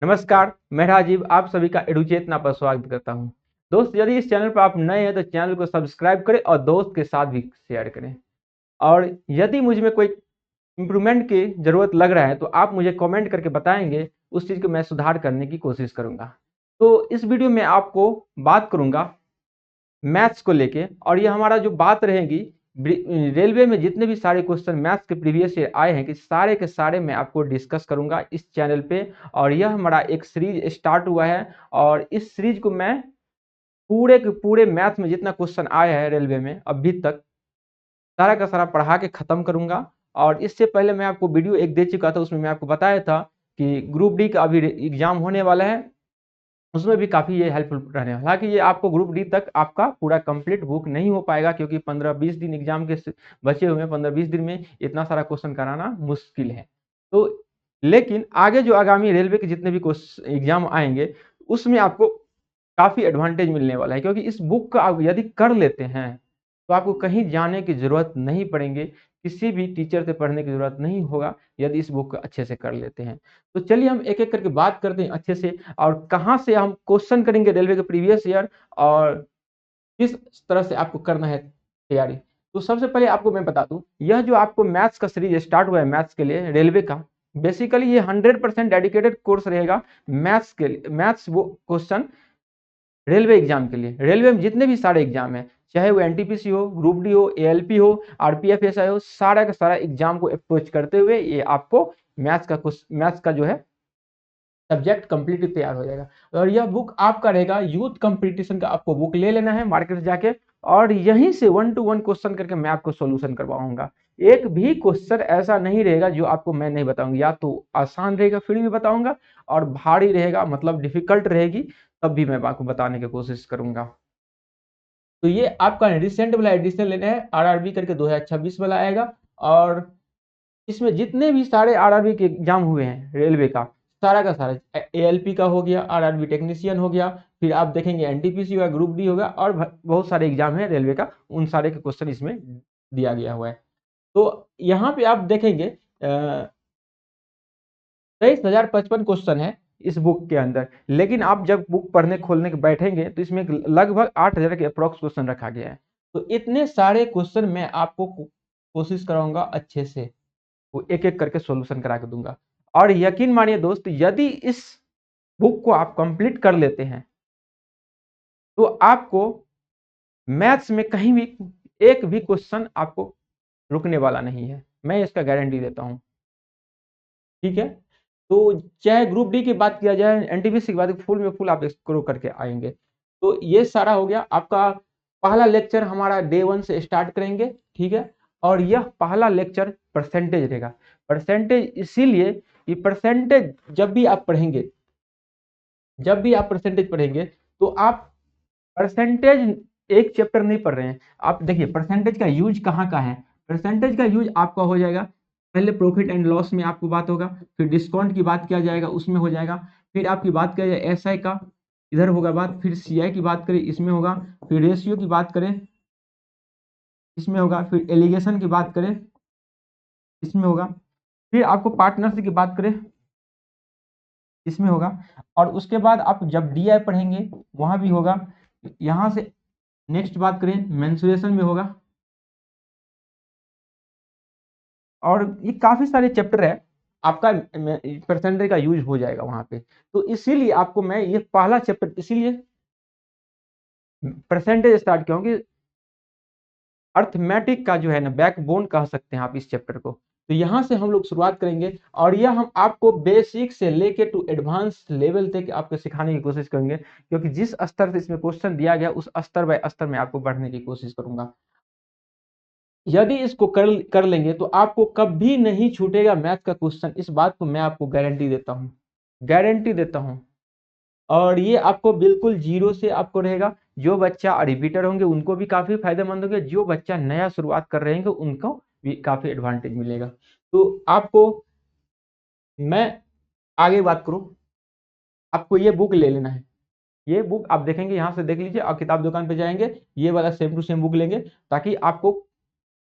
नमस्कार, मैं राजीव आप सभी का एडुचेतना पर स्वागत करता हूं। दोस्त, यदि इस चैनल पर आप नए हैं तो चैनल को सब्सक्राइब करें और दोस्त के साथ भी शेयर करें। और यदि मुझ में कोई इम्प्रूवमेंट की ज़रूरत लग रहा है तो आप मुझे कमेंट करके बताएंगे, उस चीज़ को मैं सुधार करने की कोशिश करूंगा। तो इस वीडियो में आपको बात करूंगा मैथ्स को लेके, और ये हमारा जो बात रहेगी रेलवे में जितने भी सारे क्वेश्चन मैथ्स के प्रीवियस ईयर आए हैं कि सारे के सारे मैं आपको डिस्कस करूंगा इस चैनल पे। और यह हमारा एक सीरीज स्टार्ट हुआ है और इस सीरीज को मैं पूरे के पूरे मैथ्स में जितना क्वेश्चन आया है रेलवे में अभी तक सारा का सारा पढ़ा के खत्म करूंगा। और इससे पहले मैं आपको वीडियो एक दे चुका था, उसमें मैं आपको बताया था कि ग्रुप डी का अभी एग्जाम होने वाला है, उसमें भी काफ़ी ये हेल्पफुल रहने वाला। हालांकि ये आपको ग्रुप डी तक आपका पूरा कंप्लीट बुक नहीं हो पाएगा क्योंकि 15-20 दिन एग्जाम के बचे हुए हैं। 15-20 दिन में इतना सारा क्वेश्चन कराना मुश्किल है। तो लेकिन आगे जो आगामी रेलवे के जितने भी एग्जाम आएंगे उसमें आपको काफ़ी एडवांटेज मिलने वाला है, क्योंकि इस बुक का आप यदि कर लेते हैं तो आपको कहीं जाने की ज़रूरत नहीं पड़ेंगे, किसी भी टीचर से पढ़ने की ज़रूरत नहीं होगा यदि इस बुक को अच्छे से कर लेते हैं। तो चलिए हम एक-एक करके बात करते हैं अच्छे से, और कहाँ से हम क्वेश्चन करेंगे रेलवे के प्रीवियस ईयर और किस तरह से आपको करना है तैयारी। तो सबसे पहले आपको मैं बता दूँ, यह जो आपको मैथ्स का सीरीज स्टार्ट हुआ है मैथ्स के लिए रेलवे का, बेसिकली ये 100% डेडिकेटेड कोर्स रहेगा मैथ्स के लिए। मैथ्स वो क्वेश्चन रेलवे एग्जाम के लिए, रेलवे में जितने भी सारे एग्जाम है, चाहे वो एनटीपीसी हो, ग्रुप डी हो, एएलपी हो, आरपीएफ एसआई हो, सारा का सारा एग्जाम को अप्रोच करते हुए ये आपको मैथ्स का जो है सब्जेक्ट कंप्लीटली तैयार हो जाएगा। और यह बुक आपका रहेगा, यूथ कंपटीशन का आपको बुक ले लेना है मार्केट से जाके, और यहीं से 1 to 1 क्वेश्चन करके मैं आपको सॉल्यूशन करवाऊंगा। एक भी क्वेश्चन ऐसा नहीं रहेगा जो आपको मैं नहीं बताऊंगा, या तो आसान रहेगा फिर भी बताऊंगा, और भारी रहेगा मतलब डिफिकल्ट रहेगी तब भी मैं आपको बताने की कोशिश करूंगा। तो ये आपका रिसेंट वाला एडिशन लेना है, आरआरबी करके 2026 वाला आएगा। और इसमें जितने भी सारे आरआरबी के एग्जाम हुए हैं रेलवे का, सारा का सारा एएलपी का हो गया, आरआरबी टेक्नीशियन हो गया, फिर आप देखेंगे एनटीपीसी होगा, ग्रुप डी होगा, और बहुत सारे एग्जाम है रेलवे का, उन सारे के क्वेश्चन इसमें दिया गया हुआ है। तो यहाँ पे आप देखेंगे 23,055 क्वेश्चन है इस बुक के अंदर, लेकिन आप जब बुक पढ़ने खोलने के बैठेंगे तो इसमें लगभग 8,000 के अप्रोक्स क्वेश्चन रखा गया है। तो इतने सारे क्वेश्चन मैं आपको कोशिश कराऊंगा अच्छे से, वो एक एक करके सॉल्यूशन करा के दूंगा। और यकीन मानिए दोस्त, यदि इस बुक को आप कंप्लीट कर लेते हैं तो आपको मैथ्स में कहीं भी एक भी क्वेश्चन आपको रुकने वाला नहीं है, मैं इसका गारंटी देता हूं। ठीक है, तो चाहे ग्रुप डी की बात किया जाए, एनटीपीसी की बात, फुल में फुल आप स्कोर करके आएंगे। तो ये सारा हो गया आपका पहला लेक्चर, हमारा डे 1 से स्टार्ट करेंगे। ठीक है, और यह पहला लेक्चर परसेंटेज रहेगा। परसेंटेज इसीलिए कि परसेंटेज जब भी आप परसेंटेज पढ़ेंगे तो आप परसेंटेज एक चैप्टर नहीं पढ़ रहे हैं। आप देखिए परसेंटेज का यूज कहाँ का है। परसेंटेज का यूज आपका हो जाएगा, पहले प्रॉफिट एंड लॉस में आपको बात होगा, फिर डिस्काउंट की बात किया जाएगा उसमें हो जाएगा, फिर आपकी बात किया जाए एसआई का, इधर होगा बात, फिर सीआई की बात करें इसमें होगा, फिर रेशियो की बात करें इसमें होगा, फिर एलिगेशन की बात करें इसमें होगा, फिर आपको पार्टनरशिप की बात करें इसमें होगा, और उसके बाद आप जब डीआई पढ़ेंगे वहां भी होगा। यहां से नेक्स्ट बात करें मेंसुरेशन में होगा, और ये काफी सारे चैप्टर है आपका परसेंटेज का यूज हो जाएगा वहां पे। तो इसीलिए आपको मैं ये पहला चैप्टर इसीलिए परसेंटेज स्टार्ट किया, क्योंकि अर्थमेटिक का जो है ना बैकबोन कह सकते हैं आप इस चैप्टर को। तो यहाँ से हम लोग शुरुआत करेंगे, और यह हम आपको बेसिक से लेके टू एडवांस लेवल तक आपको सिखाने की कोशिश करेंगे, क्योंकि जिस स्तर से इसमें क्वेश्चन दिया गया उस स्तर बाय स्तर में आपको बढ़ने की कोशिश करूंगा। यदि इसको कर लेंगे तो आपको कभी नहीं छूटेगा मैथ का क्वेश्चन, इस बात को मैं आपको गारंटी देता हूँ, गारंटी देता हूँ। और ये आपको बिल्कुल जीरो से आपको रहेगा। जो बच्चा रिपीटर होंगे उनको भी काफी फायदेमंद होंगे, जो बच्चा नया शुरुआत कर रहे हैं उनको भी काफी एडवांटेज मिलेगा। तो आपको मैं आगे बात करूं, आपको ये बुक ले लेना है। ये बुक आप देखेंगे, यहाँ से देख लीजिए, आप किताब दुकान पे जाएंगे, ये वाला सेम टू सेम बुक लेंगे, ताकि आपको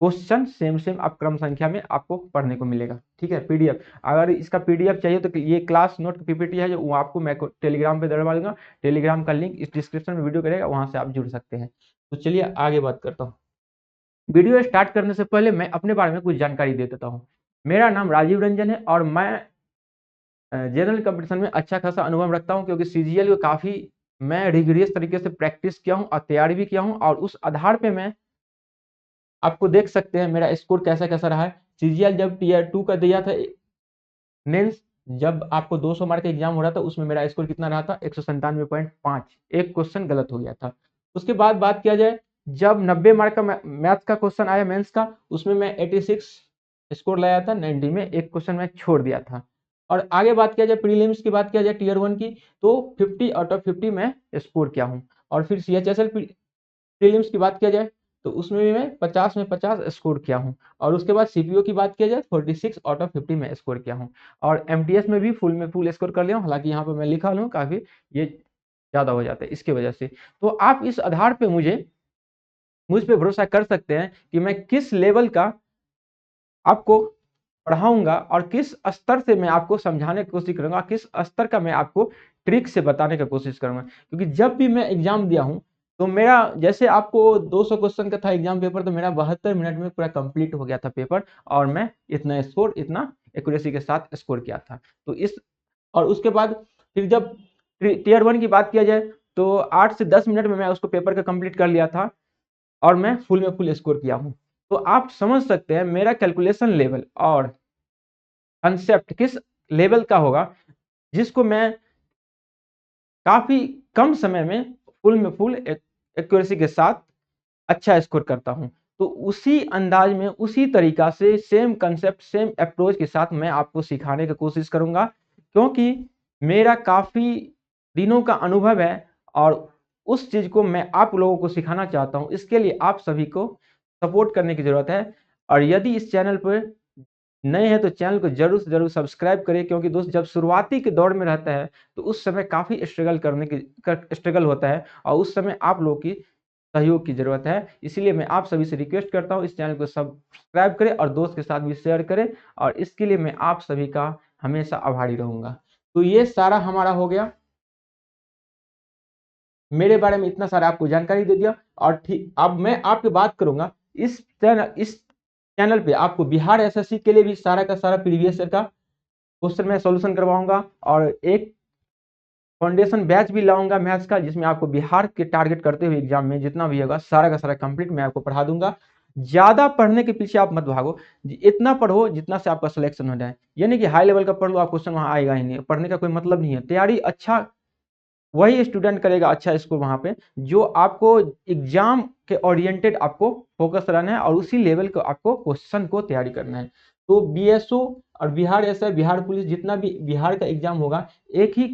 क्वेश्चन सेम आप क्रम संख्या में आपको पढ़ने को मिलेगा। ठीक है, पीडीएफ, अगर इसका पीडीएफ चाहिए तो ये क्लास नोट पीपीटी है जो वो आपको मैं टेलीग्राम पे डलवा दूंगा। टेलीग्राम का लिंक इस डिस्क्रिप्शन में वीडियो करेगा, वहां से आप जुड़ सकते हैं। तो चलिए आगे बात करता हूँ। वीडियो स्टार्ट करने से पहले मैं अपने बारे में कुछ जानकारी दे देता हूँ। मेरा नाम राजीव रंजन है और मैं जनरल कंपटीशन में अच्छा खासा अनुभव रखता हूँ, क्योंकि सीजीएल को काफ़ी मैं रिगरियस तरीके से प्रैक्टिस किया हूँ और तैयारी भी किया हूँ, और उस आधार पे मैं आपको देख सकते हैं मेरा स्कोर कैसा कैसा रहा है। सीजीएल जब टीयर 2 का दिया था मेंस, जब आपको 200 मार्क का एग्जाम हो रहा था, उसमें मेरा स्कोर कितना रहा था 197.5, एक क्वेश्चन गलत हो गया था। उसके बाद बात किया जाए, जब 90 मार्क का मैथ्स का क्वेश्चन आया मेंस का, उसमें मैं 86 स्कोर लाया था, 90 में एक क्वेश्चन मैं छोड़ दिया था। और आगे बात किया जाए प्रीलिम्स की, बात किया जाए टीयर 1 की, तो 50 आउट ऑफ 50 मैं स्कोर किया हूँ। और फिर सीएचएसएल प्रीलिम्स की बात किया जाए तो उसमें भी मैं 50 में 50 स्कोर किया हूँ। और उसके बाद सीपीओ की बात किया जाए 46 आउट ऑफ 50 में स्कोर किया हूँ। और एमटीएस में भी फुल स्कोर कर लिया हूँ, हालांकि यहाँ पे मैं लिखा लूँ काफ़ी ये ज़्यादा हो जाता है इसकी वजह से। तो आप इस आधार पे मुझ पे भरोसा कर सकते हैं कि मैं किस लेवल का आपको पढ़ाऊंगा और किस स्तर से मैं आपको समझाने की कोशिश करूंगा, किस स्तर का मैं आपको ट्रिक से बताने की कोशिश करूंगा। क्योंकि जब भी मैं एग्जाम दिया हूं तो मेरा, जैसे आपको 200 क्वेश्चन का था एग्जाम पेपर, तो मेरा 72 मिनट में पूरा कंप्लीट हो गया था पेपर, और मैं इतना एक्यूरेसी के साथ स्कोर किया था। तो इस और उसके बाद फिर जब टीयर 1 की बात किया जाए तो 8 से 10 मिनट में मैं उसको पेपर का कंप्लीट कर लिया था, और मैं फुल स्कोर किया हूँ। तो आप समझ सकते हैं मेरा कैलकुलेशन लेवल और कंसेप्ट किस लेवल का होगा, जिसको मैं काफी कम समय में फुल एक्यूरेसी के साथ अच्छा स्कोर करता हूं। तो उसी अंदाज में, उसी तरीका से, सेम कंसेप्ट सेम अप्रोच के साथ मैं आपको सिखाने की कोशिश करूंगा, क्योंकि मेरा काफी दिनों का अनुभव है और उस चीज को मैं आप लोगों को सिखाना चाहता हूं। इसके लिए आप सभी को सपोर्ट करने की जरूरत है। और यदि इस चैनल पर नए हैं तो चैनल को जरूर से जरूर सब्सक्राइब करें, क्योंकि दोस्त जब शुरुआती के दौर में रहता है तो उस समय काफ़ी स्ट्रगल होता है, और उस समय आप लोगों की सहयोग की ज़रूरत है। इसलिए मैं आप सभी से रिक्वेस्ट करता हूँ इस चैनल को सब्सक्राइब करें और दोस्त के साथ भी शेयर करें, और इसके लिए मैं आप सभी का हमेशा आभारी रहूँगा। तो ये सारा हमारा हो गया, मेरे बारे में इतना सारा आपको जानकारी दे दिया। और ठीक अब मैं आपकी बात करूंगा इस चैनल पे आपको बिहार एसएससी के लिए भी सारा का सारा प्रीवियस ईयर का क्वेश्चन मैं सॉल्यूशन करवाऊंगा, और एक फाउंडेशन बैच भी लाऊंगा मैथ्स का, जिसमें आपको बिहार के टारगेट करते हुए एग्जाम में जितना भी होगा सारा का सारा कंप्लीट मैं आपको पढ़ा दूंगा। ज्यादा पढ़ने के पीछे आप मत भागो, इतना पढ़ो जितना से आपका सिलेक्शन हो जाए। यानी कि हाई लेवल का पढ़ लो, आप क्वेश्चन वहां आएगा ही नहीं, पढ़ने का कोई मतलब नहीं है। तैयारी अच्छा वही स्टूडेंट करेगा अच्छा स्कोर वहां पे, जो आपको एग्जाम के ओरिएंटेड आपको फोकस रहना है, और उसी लेवल को आपको क्वेश्चन को तैयारी करना है। तो बीएसओ और बिहार एसआई, बिहार पुलिस, जितना भी बिहार का एग्जाम होगा, एक ही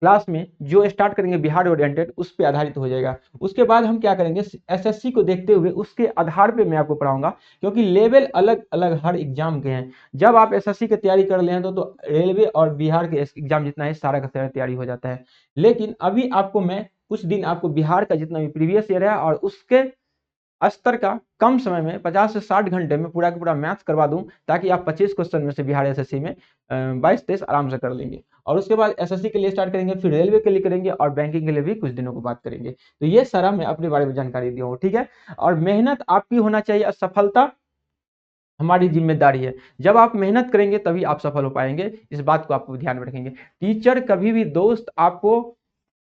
क्लास में जो स्टार्ट करेंगे बिहार ओरिएंटेड उस पर आधारित हो जाएगा। उसके बाद हम क्या करेंगे, एसएससी को देखते हुए उसके आधार पे मैं आपको पढ़ाऊंगा, क्योंकि लेवल अलग अलग हर एग्जाम के हैं। जब आप एसएससी की तैयारी कर ले हैं तो रेलवे और बिहार के एग्जाम जितना है सारा का सारा तैयारी हो जाता है। लेकिन अभी आपको मैं कुछ दिन आपको बिहार का जितना भी प्रीवियस ईयर है और उसके स्तर का कम समय में 50 से 60 घंटे में पूरा का पूरा मैथ्स करवा दूं, ताकि आप 25 क्वेश्चन में से बिहार एसएससी में 22-23 आराम से कर लेंगे। और उसके बाद एसएससी के लिए स्टार्ट करेंगे, फिर रेलवे के लिए करेंगे, और बैंकिंग के लिए भी कुछ दिनों को बात करेंगे। तो ये सारा मैं अपने बारे में जानकारी दिया हूँ, ठीक है। और मेहनत आपकी होना चाहिए, सफलता हमारी जिम्मेदारी है। जब आप मेहनत करेंगे तभी आप सफल हो पाएंगे, इस बात को आपको ध्यान में रखेंगे। टीचर कभी भी दोस्त आपको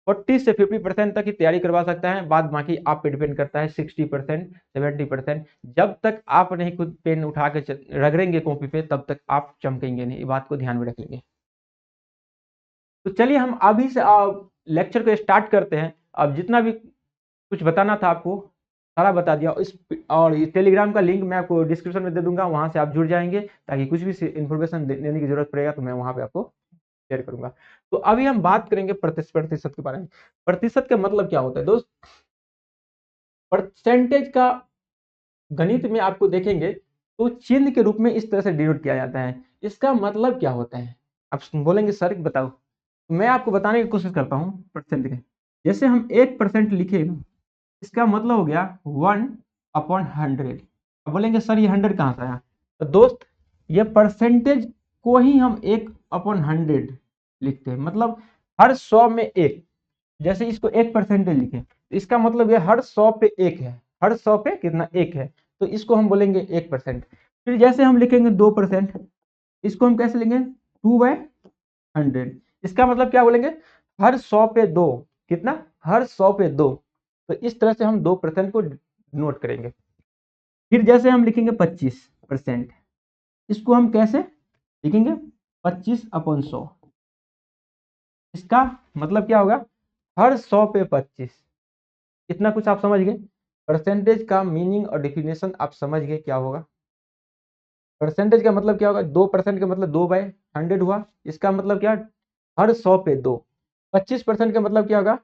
40 से 50% तक की तैयारी करवा सकता है, बाद बाकी आप पे डिपेंड करता है 60% 70%। जब तक आप नहीं खुद पेन उठा के रगड़ेंगे कॉपी पे, तब तक आप चमकेंगे नहीं, ये बात को ध्यान में रख लेंगे। तो चलिए हम अभी से लेक्चर को स्टार्ट करते हैं। अब जितना भी कुछ बताना था आपको सारा बता दिया। और इस टेलीग्राम का लिंक मैं आपको डिस्क्रिप्शन में दे दूंगा, वहां से आप जुड़ जाएंगे, ताकि कुछ भी इन्फॉर्मेशन देने की जरूरत पड़ेगा तो मैं वहां पे आपको शेयर करूंगा। तो अभी हम बात करेंगे प्रतिशत के बारे में। प्रतिशत का मतलब क्या होता है दोस्त? परसेंटेज का गणित में आपको देखेंगे तो चिन्ह के रूप में इस तरह से डिनोट किया जाता है। इसका मतलब क्या होता है? आप बोलेंगे सर बताओ, तो मैं आपको बताने की कोशिश करता हूँ परसेंट के। जैसे हम 1% लिखे, इसका मतलब हो गया 1/100। अब बोलेंगे सर ये 100 कहाँ से आया? तो दोस्त ये परसेंटेज को ही हम 1/100 लिखते हैं, मतलब हर 100 में 1। जैसे इसको 1% लिखे, इसका मतलब ये हर 100 पे 1 है, हर 100 पे कितना 1 है, तो इसको हम बोलेंगे 1%। फिर जैसे हम लिखेंगे 2%, इसको हम कैसे लेंगे 2/100, इसका मतलब क्या बोलेंगे हर 100 पे 2, कितना हर 100 पे 2। तो इस तरह से हम 2% को नोट करेंगे। फिर जैसे हम लिखेंगे 25%, इसको हम कैसे लिखेंगे 25/100, इसका मतलब क्या होगा हर 100 पे 25। इतना कुछ आप समझ गए, परसेंटेज का मीनिंग और डिफिनेशन आप समझ गए क्या होगा। परसेंटेज का मतलब क्या होगा 2% का मतलब 2/100 हुआ, इसका मतलब क्या हर 100 पे 2। 25% का मतलब क्या होगा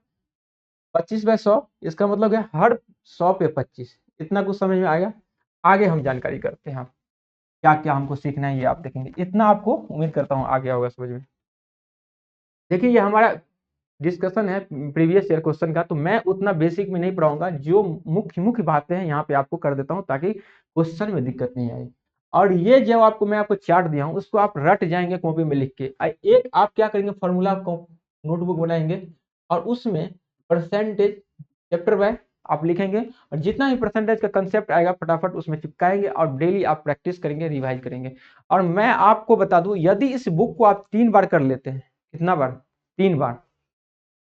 25/100, इसका मतलब क्या हर 100 पे 25। इतना कुछ समझ में आएगा। आगे हम जानकारी करते हैं, क्या क्या हमको सीखना है ये आप देखेंगे, इतना आपको उम्मीद करता हूँ आ गया होगा समझ में। देखिए ये हमारा डिस्कशन है प्रीवियस ईयर क्वेश्चन का, तो मैं उतना बेसिक में नहीं पढ़ाऊंगा, जो मुख्य मुख्य बातें हैं यहाँ पे आपको कर देता हूँ ताकि क्वेश्चन में दिक्कत नहीं आए। और ये जो आपको मैं आपको चार्ट दिया हूँ उसको आप रट जाएंगे कॉपी में लिख के। एक आप क्या करेंगे फॉर्मूला नोटबुक बनाएंगे और उसमें परसेंटेज चैप्टर बाय आप लिखेंगे, और जितना भी परसेंटेज का कंसेप्ट आएगा फटाफट उसमें चिपकाएंगे और डेली आप प्रैक्टिस करेंगे, रिवाइज करेंगे। और मैं आपको बता दूं यदि इस बुक को आप 3 बार कर लेते हैं, कितना बार 3 बार,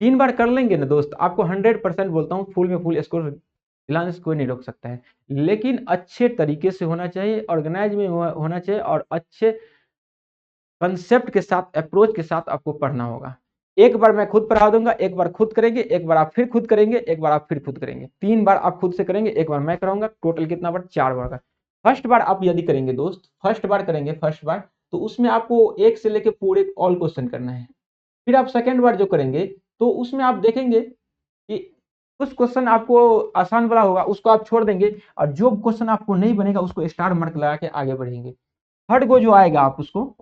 3 बार कर लेंगे ना दोस्त, आपको 100% बोलता हूँ फुल में फुल स्कोर दिलाने से कोई नहीं रोक सकता है। लेकिन अच्छे तरीके से होना चाहिए, ऑर्गेनाइज में होना चाहिए, और अच्छे कंसेप्ट के साथ अप्रोच के साथ आपको पढ़ना होगा। एक बार मैं खुद पढ़ा दूंगा, एक बार खुद करेंगे, एक बार आप फिर खुद करेंगे, एक बार आप फिर खुद करेंगे, 3 बार आप खुद से करेंगे, एक बार मैं कराऊंगा, टोटल कितना बार 4 बार का। फर्स्ट बार आप यदि करेंगे दोस्त, फर्स्ट बार करेंगे फर्स्ट बार, तो उसमें आपको एक से लेके पूरे ऑल क्वेश्चन करना है। फिर आप सेकेंड बार जो करेंगे तो उसमें आप देखेंगे कि कुछ क्वेश्चन आपको आसान वाला होगा उसको आप छोड़ देंगे, और जो क्वेश्चन आपको नहीं बनेगा उसको स्टार मार्क लगा के आगे बढ़ेंगे। थर्ड को जो आएगा आप उसको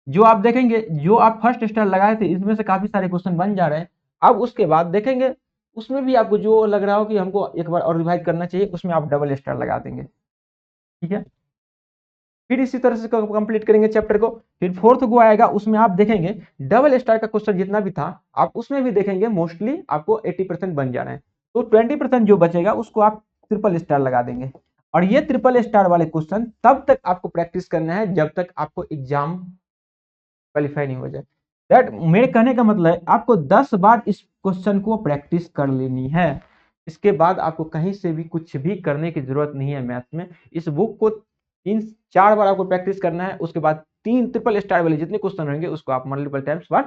जो आप देखेंगे, जो आप फर्स्ट स्टार लगाए थे इसमें से काफी सारे क्वेश्चन बन जा रहे हैं, अब उसके बाद देखेंगे उसमें भी आपको जो लग रहा हो कि हमको एक बार और रिवाइज करना चाहिए, उसमें आप डबल स्टार लगा देंगे। ठीक है, फिर इसी तरह से कंप्लीट करेंगे चैप्टर को। फिर फोर्थ को आएगा, उसमें आप देखेंगे डबल स्टार का क्वेश्चन जितना भी था आप उसमें भी देखेंगे मोस्टली आपको 80% बन जा रहे हैं, तो 20% जो बचेगा उसको आप ट्रिपल स्टार लगा देंगे। और ये ट्रिपल स्टार वाले क्वेश्चन तब तक आपको प्रैक्टिस करना है जब तक आपको एग्जाम क्वालिफाई नहीं हो जाए। दैट मेरे कहने का मतलब है आपको 10 बार इस क्वेश्चन को प्रैक्टिस कर लेनी है, इसके बाद आपको कहीं से भी कुछ भी करने की जरूरत नहीं है मैथ में। इस बुक को 3-4 बार आपको प्रैक्टिस करना है, उसके बाद 3 ट्रिपल स्टार वाले जितने क्वेश्चन रहेंगे उसको आप मल्टीपल टाइम्स बार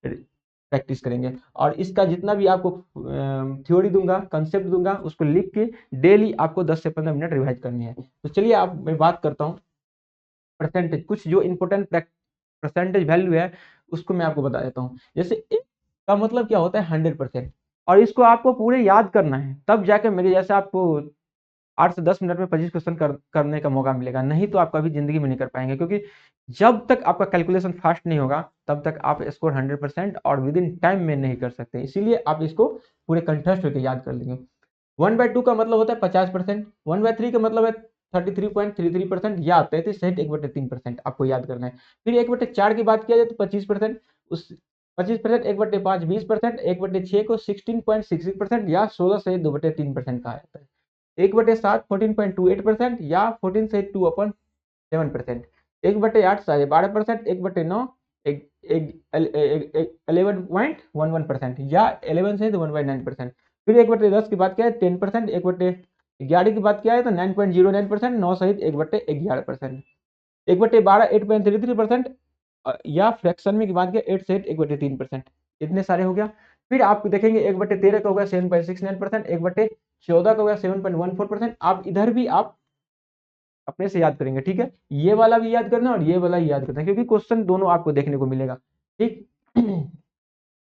प्रैक्टिस करेंगे। और इसका जितना भी आपको थ्योरी दूंगा, कंसेप्ट दूंगा, उसको लिख के डेली आपको 10 से 15 मिनट रिवाइज करनी है। तो चलिए आप मैं बात करता हूँ परसेंटेज, कुछ जो इंपॉर्टेंट परसेंटेज वैल्यू है उसको मैं आपको बता देता हूँ। जैसे एक का मतलब क्या होता है 100%, और इसको आपको पूरे याद करना है तब जाके मेरे जैसे आपको 8 से 10 मिनट में 25 क्वेश्चन करने का मौका मिलेगा, नहीं तो आप कभी जिंदगी में नहीं कर पाएंगे, क्योंकि जब तक आपका कैलकुलेशन फास्ट नहीं होगा तब तक आप स्कोर 100% और विद इन टाइम में नहीं कर सकते। इसीलिए आप इसको पूरे कंठस्थ होकर याद कर लेंगे। 1/2 का मतलब होता है 50%, 1/3 का मतलब है 33.33%, या 33 सहित 1/3% आपको याद करना है। फिर 1/4 की बात किया जाए तो 25%, उस 25%, 1/5 20%, 1/6 को 16.66%, या 16 सहित 2/3% कहा जाता है। 1/7 14.28%, या 14 सहित 2/7%, 1/8 12%, 1/9 11.11%, या 11 सहित 1/9%। फिर 1/10 की बात किया है 10%, 1/11 की बात किया है तो 9.09%, 9 सहित 1/11%, 1/12 8.33%, या फ्रैक्शन में की बात किया 8 सहित 1/3%। इतने सारे हो गया। फिर आप देखेंगे 1/13 का हो गया 7.69%, 1/14 का हो गया 7.14%। आप इधर भी आप अपने से याद करेंगे, ठीक है, ये वाला भी याद करना और ये वाला ही याद करना, क्योंकि क्वेश्चन दोनों आपको देखने को मिलेगा। ठीक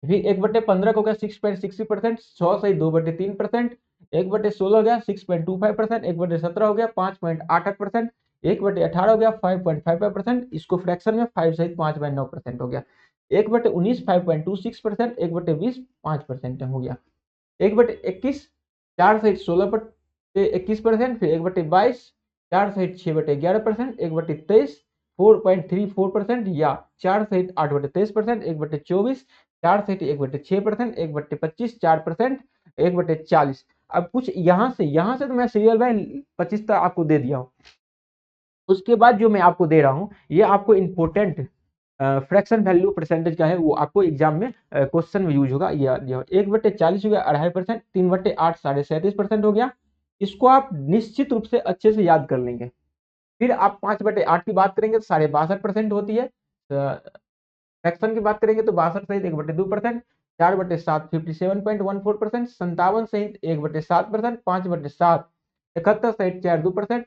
फिर 1/15 को गया 6.60%, 100 सही 2/3%, 1/16 हो गया 6.25%, 1/17 हो गया 5.88%, 1/18 हो गया 5.55%, इसको फ्रैक्शन में 5 सहित 5/9% हो गया, 1/19 5.26%, 1/20 5% हो गया, 1/21 4 सहित 16%, फिर 21%, फिर 1/22, 4 सहित 6/11%, 1/23 4.34%, या 4 सहित 8/23%, 1/24, 4 सहित 1/6%, 1/25 4%, 1/40। अब कुछ यहाँ से तो मैं सीरियल बाय 25 तक आपको दे दिया हूँ। उसके बाद जो मैं आपको दे रहा हूँ ये आपको इंपॉर्टेंट फ्रैक्शन वैल्यू परसेंटेज का है, वो आपको एग्जाम में क्वेश्चन में यूज होगा। ये 1/40 हो गया 2.5%, 3/8 37% हो गया। इसको आप निश्चित रूप से अच्छे से याद कर लेंगे। फिर आप 5/8 की बात करेंगे तो 62.5% होती है। फ्रैक्शन की बात करेंगे तो 62 सहित 1/2%, 4/7 57.14%, 57 सहित 1/7%, 5/7 71 सहित 4 2%,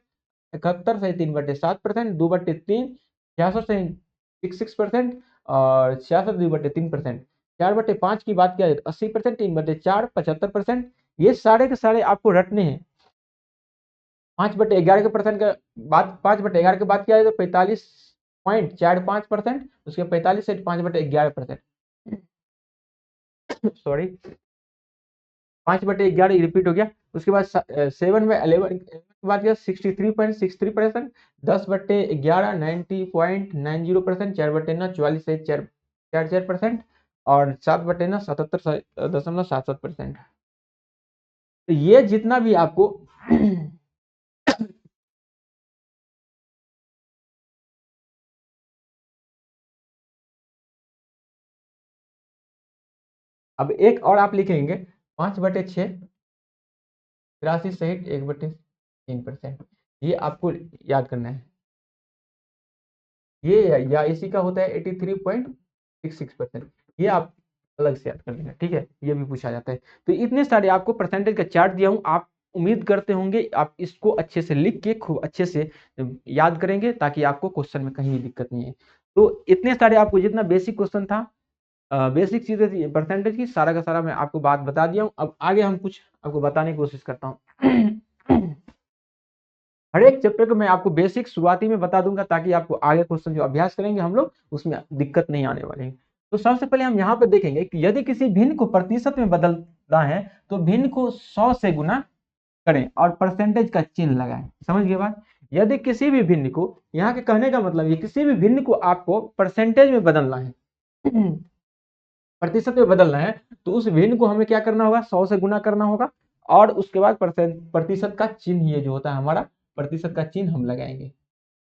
71 सहित 3/7%, 2/3 66 सहित 6% और 66 2/3%। 4/5 की बात किया जाए तो 80%, 3/4 75%। ये सारे के सारे आपको रटने हैं। 5/11 के परसेंट का बात 5/11 की बात किया जाए तो 45.45%, उसके 45 से 5/11%, सॉरी 5/11 रिपीट हो गया। उसके बाद 7/11 की बात किया 63.63%, 10/11 90.90%, 4/9 44 से 4.44% और 7/9 77.77%। तो ये जितना भी आपको अब एक और आप लिखेंगे 5/6 83 सहित 1/3%। ये आपको याद करना है। ये या इसी का होता है 83.66%। ये आप अलग से याद कर लेना, ठीक है, ये भी पूछा जाता है। तो इतने सारे आपको परसेंटेज का चार्ट दिया हूं, आप उम्मीद करते होंगे आप इसको अच्छे से लिख के खूब अच्छे से याद करेंगे ताकि आपको क्वेश्चन में कहीं भी दिक्कत नहीं है। तो इतने सारे आपको जितना बेसिक क्वेश्चन था, बेसिक चीजें थी परसेंटेज की, सारा का सारा मैं आपको बात बता दिया हूँ। अब आगे हम कुछ आपको बताने की कोशिश करता हूँ। हर एक चैप्टर को मैं आपको बेसिक शुरुआती में बता दूंगा ताकि आपको आगे क्वेश्चन जो अभ्यास करेंगे हम लोग उसमें दिक्कत नहीं आने वाली है। तो सबसे पहले हम यहाँ पर देखेंगे कि यदि किसी भिन्न को प्रतिशत में बदलना है तो भिन्न को 100 से गुना करें और परसेंटेज का चिन्ह लगाएं। समझ गए बात? यदि किसी भी भिन्न को, यहाँ के कहने का मतलब ये किसी भी भिन्न को आपको परसेंटेज में बदलना है, प्रतिशत में बदलना है, तो उस भिन्न को हमें क्या करना होगा, 100 से गुना करना होगा और उसके बाद प्रतिशत का चिन्ह, ये जो होता है हमारा प्रतिशत का चिन्ह हम लगाएंगे।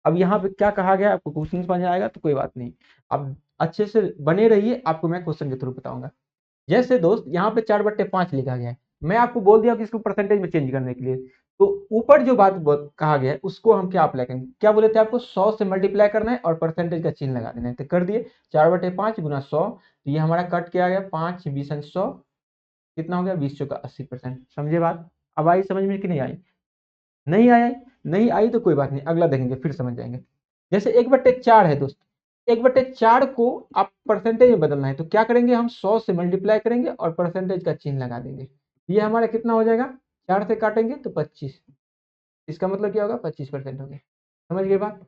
अब यहाँ पे क्या कहा गया आपको क्वेश्चन समझ आएगा तो कोई बात नहीं, अब अच्छे से बने रहिए, आपको मैं क्वेश्चन के थ्रू बताऊंगा। जैसे दोस्त यहाँ पे 4/5 लिखा गया है, मैं आपको बोल दिया कि इसको परसेंटेज में चेंज करने के लिए, तो ऊपर जो बात कहा गया है उसको हम क्या अप्लाई करेंगे, क्या बोले थे आपको, 100 से मल्टीप्लाई करना है और परसेंटेज का चिन्ह लगा देना है। तो कर दिए 4/5 गुना 100, तो ये हमारा कट किया गया 5 20 100, कितना हो गया 20 चौका 80%। समझे बात? अब आई समझ में कि नहीं आई? नहीं आया, नहीं आई तो कोई बात नहीं, अगला देखेंगे फिर समझ जाएंगे। जैसे 1/4 है दोस्त, 1/4 को आप परसेंटेज में बदलना है तो क्या करेंगे, हम 100 से मल्टीप्लाई करेंगे और परसेंटेज का चिन्ह लगा देंगे। ये हमारा कितना हो जाएगा, 4 से काटेंगे तो 25, इसका मतलब क्या होगा 25% हो गया। समझ गए बात?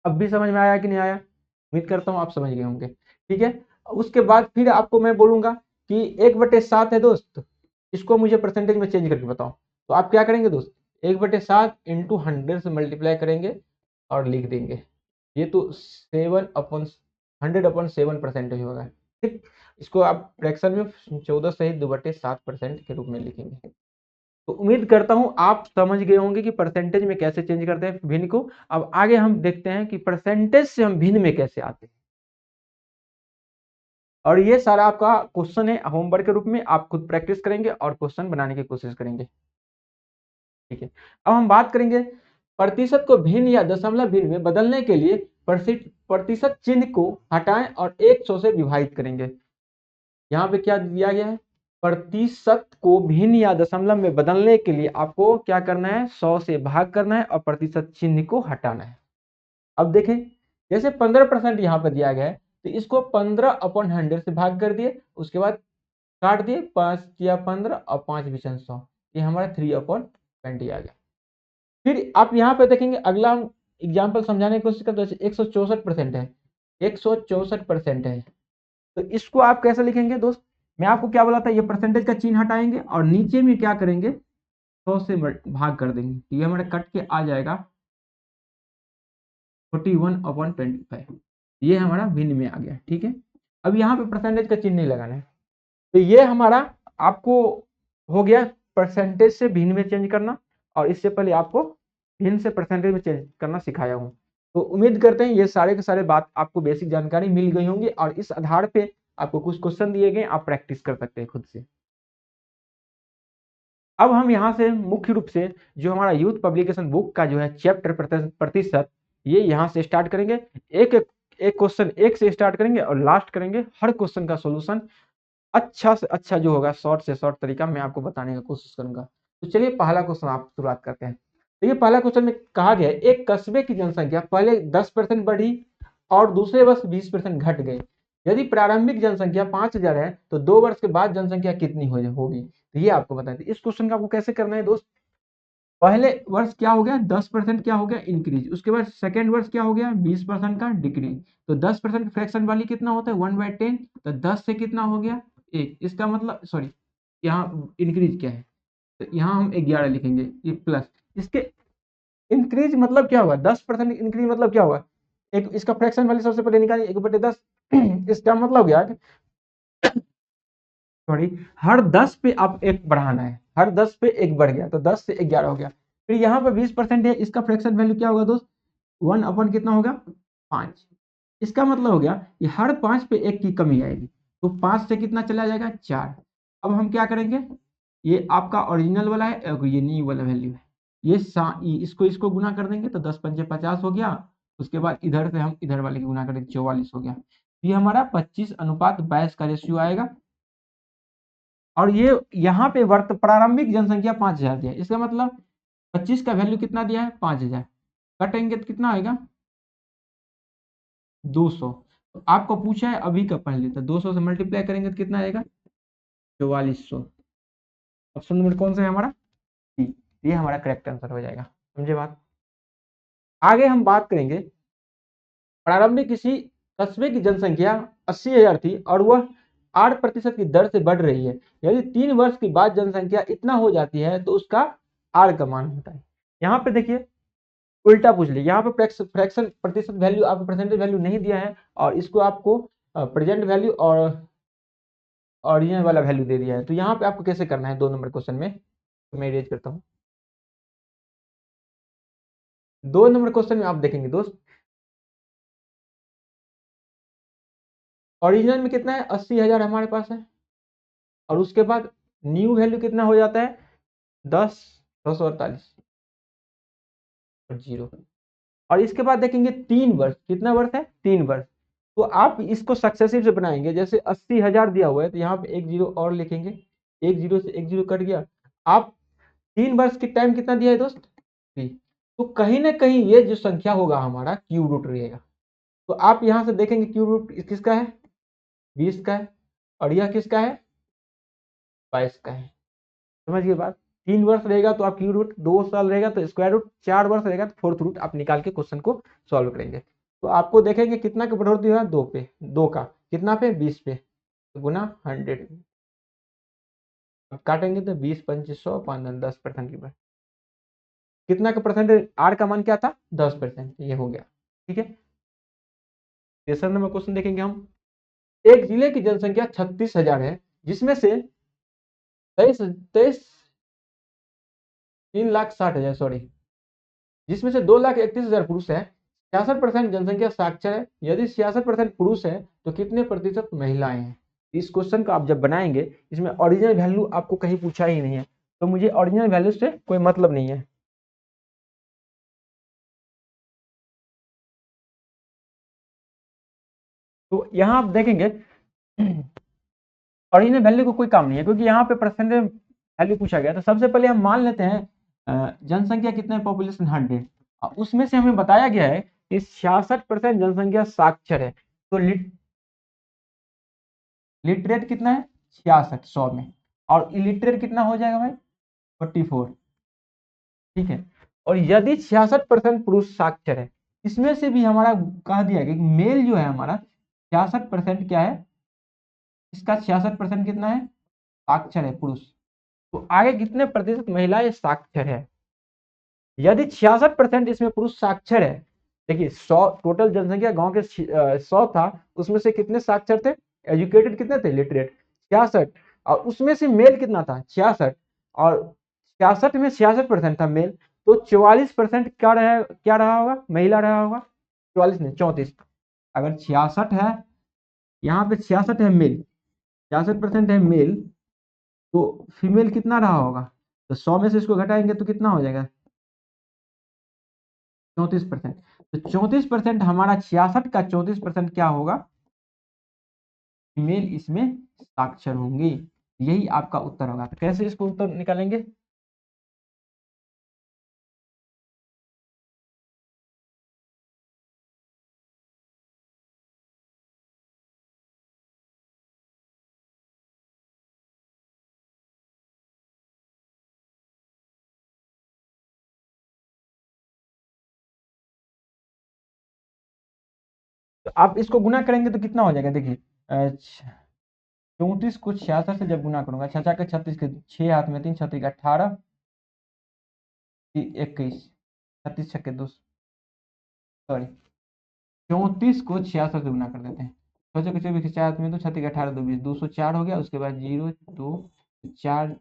अब भी समझ में आया कि नहीं आया? उम्मीद करता हूँ आप समझ गए होंगे। ठीक है, उसके बाद फिर आपको मैं बोलूंगा कि 1/7 है दोस्त, इसको मुझे परसेंटेज में चेंज करके बताओ। तो आप क्या करेंगे दोस्त, 1/7 इंटू 100 से मल्टीप्लाई करेंगे और लिख देंगे। ये तो 100/7 होगा। ठीक, इसको आप फ्रैक्शन में 14 सहित 2/7% के रूप में लिखेंगे। तो उम्मीद करता हूं आप समझ गए होंगे कि परसेंटेज में कैसे चेंज करते हैं भिन्न को। अब आगे हम देखते हैं कि परसेंटेज से हम भिन्न में कैसे आते हैं, और ये सारा आपका क्वेश्चन है होमवर्क के रूप में, आप खुद प्रैक्टिस करेंगे और क्वेश्चन बनाने की कोशिश करेंगे। ठीक है, अब हम बात करेंगे प्रतिशत को भिन्न या दशमलव भिन्न में बदलने के लिए प्रतिशत चिन्ह को हटाएं और 100 से विभाजित करेंगे। यहाँ पे क्या दिया गया है, प्रतिशत को भिन्न या दशमलव में बदलने के लिए आपको क्या करना है, 100 से भाग करना है और प्रतिशत चिन्ह को हटाना है। अब देखें, जैसे 15% यहाँ पर दिया गया है तो इसको 15/100 से भाग कर दिए, उसके बाद काट दिए, 5 या 15 और 5 विचन 100, ये हमारा 3/20 आ गया। फिर आप यहाँ पे देखेंगे, अगला हम एग्जाम्पल समझाने की कोशिश करते हैं। 164% है, 164% है, तो इसको आप कैसे लिखेंगे दोस्त, मैं आपको क्या बोला था, ये परसेंटेज का चिन्ह हटाएंगे और नीचे में क्या करेंगे, 100 से भाग कर देंगे तो ये हमारा कट के आ जाएगा 41/25। ये हमारा भिन्न में आ गया। ठीक है, अब यहाँ पे परसेंटेज का चिन्ह नहीं लगाना है। तो ये हमारा आपको हो गया परसेंटेज से भिन्न में चेंज करना, और इससे पहले आपको भिन्न से परसेंटेज में चेंज करना सिखाया हूँ। तो उम्मीद करते हैं ये सारे के सारे बात आपको बेसिक जानकारी मिल गई होंगी, और इस आधार पे आपको कुछ क्वेश्चन दिए गए, आप प्रैक्टिस कर सकते हैं खुद से। अब हम यहाँ से मुख्य रूप से जो हमारा यूथ पब्लिकेशन बुक का जो है चैप्टर प्रतिशत, ये यहाँ से स्टार्ट करेंगे। एक एक क्वेश्चन एक से स्टार्ट करेंगे और लास्ट करेंगे हर क्वेश्चन का सॉल्यूशन अच्छा से अच्छा जो होगा, शॉर्ट से शॉर्ट तरीका मैं आपको बताने का कोशिश करूंगा। तो चलिए पहला क्वेश्चन आप शुरुआत करते हैं। तो ये पहला क्वेश्चन में कहा गया है एक कस्बे की जनसंख्या पहले 10% बढ़ी और दूसरे वर्ष 20% घट गई। यदि प्रारंभिक जनसंख्या 5000 है तो 2 वर्ष के बाद जनसंख्या कितनी होगी। तो ये आपको बताएं। इस क्वेश्चन का आपको कैसे करना है दोस्त, पहले वर्ष क्या हो गया 10% क्या हो गया इंक्रीज, उसके बाद सेकेंड वर्ष क्या हो गया 20% का डिक्रीज। तो 10% फ्रैक्शन वाली कितना होता है 1/10, तो 10 से कितना हो गया 1, इसका मतलब सॉरी यहाँ इंक्रीज क्या है, तो यहाँ हम 11 लिखेंगे, ये प्लस इसके इंक्रीज मतलब क्या होगा 10% इंक्रीज मतलब क्या होगा, एक इसका फ्रैक्शन वाली सबसे पहले निकालिए 1/10। इसका मतलब क्या सॉरी हर 10 पे आप एक बढ़ाना है, हर 10 पे एक बढ़ गया तो 10 से 11 हो गया। फिर यहाँ पे 20% है, इसका फ्रैक्शन वैल्यू क्या होगा दोस्त 1 कितना होगा 5। इसका मतलब हो गया कि हर 5 पे एक की कमी आएगी, तो 5 से कितना चला जाएगा 4। अब हम क्या करेंगे, ये आपका ओरिजिनल वाला है और ये न्यू वाला वैल्यू है, ये इसको इसको गुना कर देंगे तो 10×5 = 50 हो गया। उसके बाद इधर से हम इधर वाले की गुना करेंगे 44 हो गया। ये हमारा 25:22 का रेशियो आएगा। और ये यहाँ पे वर्त प्रारंभिक जनसंख्या 5000 दिया है, इसका मतलब 25 का वैल्यू कितना दिया है 5000, कटेंगे तो कितना आएगा 200। तो आपको पूछा है अभी का पहले, तो 200 से मल्टीप्लाई करेंगे तो कितना आएगा 4400। ऑप्शन नंबर कौन सा है हमारा सी, ये हमारा करेक्ट आंसर हो जाएगा। समझे बात। आगे हम बात करेंगे प्रारंभिक किसी कस्बे की जनसंख्या 80,000 थी और वह 8% की दर से बढ़ रही है। यदि 3 वर्ष के बाद जनसंख्या इतना हो जाती है तो उसका आर का मान होता है। यहाँ पे देखिए उल्टा पूछ लिया, यहाँ पे फ्रैक्शन प्रतिशत वैल्यू आपको परसेंटेज वैल्यू नहीं दिया है, और इसको आपको प्रेजेंट वैल्यू और ओरिजिनल वाला वैल्यू दे दिया है। तो यहाँ पे आपको कैसे करना है 2 नंबर क्वेश्चन में, तो मैं रेज करता हूँ। 2 नंबर क्वेश्चन में आप देखेंगे दोस्त ओरिजिनल में कितना है 80,000 हमारे पास है, और उसके बाद न्यू वैल्यू कितना हो जाता है 10,648 और 0। और इसके बाद देखेंगे 3 वर्ष, कितना वर्ष है 3 वर्ष। तो आप इसको सक्सेसिव से बनाएंगे, जैसे 80,000 दिया हुआ है तो यहाँ पे एक जीरो और लिखेंगे, एक जीरो से एक जीरो कट गया। आप 3 वर्ष की टाइम कितना दिया है दोस्त 3, तो कहीं ना कहीं ये जो संख्या होगा हमारा क्यूब रूट रहेगा। तो आप यहाँ से देखेंगे क्यूब रूट किसका है 20 का है, और यह किसका है 22 का है। समझिए बात। 3 वर्ष रहेगा तो आप क्यूब रूट, 2 साल रहेगा तो स्क्वायर रूट, 4 वर्ष रहेगा तो फोर्थ रूट आप निकाल के क्वेश्चन को सॉल्व करेंगे। तो आपको देखेंगे कितना का बढ़ोतरी हुआ 2 पे, 2 का कितना पे 20 पे, तो गुना 100 अब काटेंगे तो 20×5 100 10% की बात, कितना का परसेंटेज आर का मान क्या था 10%, ये हो गया। ठीक है, तीसरा नंबर क्वेश्चन देखेंगे हम। एक जिले की जनसंख्या 36,000 है, जिसमें से 3,60,000 सॉरी, जिसमें से 2,31,000 पुरुष है। 66% जनसंख्या साक्षर है। यदि 66% पुरुष है तो कितने प्रतिशत महिलाएं हैं। इस क्वेश्चन को आप जब बनाएंगे, इसमें ओरिजिनल वैल्यू आपको कहीं पूछा ही नहीं है, तो मुझे ओरिजिनल वैल्यू से कोई मतलब नहीं है। तो यहाँ आप देखेंगे ओरिजिनल वैल्यू को कोई काम नहीं है, क्योंकि यहाँ पे परसेंटेज वैल्यू पूछा गया। तो सबसे पहले हम मान लेते हैं जनसंख्या कितना है पॉपुलेशन 100, उसमें से हमें बताया गया है कि 66% जनसंख्या साक्षर है। तो लिटरेट कितना है 66 100 में, और इलिटरेट कितना हो जाएगा भाई 44। ठीक है, और यदि 66% पुरुष साक्षर है, इसमें से भी हमारा कह दिया गया कि मेल जो है हमारा 66% क्या है, इसका 66% कितना है साक्षर है पुरुष। तो आगे कितने प्रतिशत महिलाएं साक्षर है? यदि 66% इसमें पुरुष साक्षर है, देखिए 100 टोटल जनसंख्या गांव के 100 था, उसमें से कितने साक्षर थे, एजुकेटेड कितने थे, लिटरेट 66, और उसमें से मेल कितना था 66, और 66 में 66% था मेल, तो 44% क्या रहा होगा, महिला रहा होगा, 44 नहीं 34। अगर 66 है, यहाँ पे 66 है मेल, 66% है मेल, तो फीमेल कितना रहा होगा, तो 100 में से इसको घटाएंगे तो कितना हो जाएगा, 34%। तो 34% हमारा 66 का 34% क्या होगा, फीमेल इसमें साक्षर होंगे। यही आपका उत्तर होगा। तो कैसे इसको उत्तर निकालेंगे, तो आप इसको गुना करेंगे तो कितना हो जाएगा, देखिए 34 को 66 से जब गुना करूंगा, 66 के 36 के 6 हाथ में 3 छत्तीस 18 21, 36 छक्के 2, सॉरी 34 को 66 से गुना कर देते हैं, सोचो कि 24 4 हाथ में तो 36 18 2 20, 204 हो गया, उसके बाद 0 2 4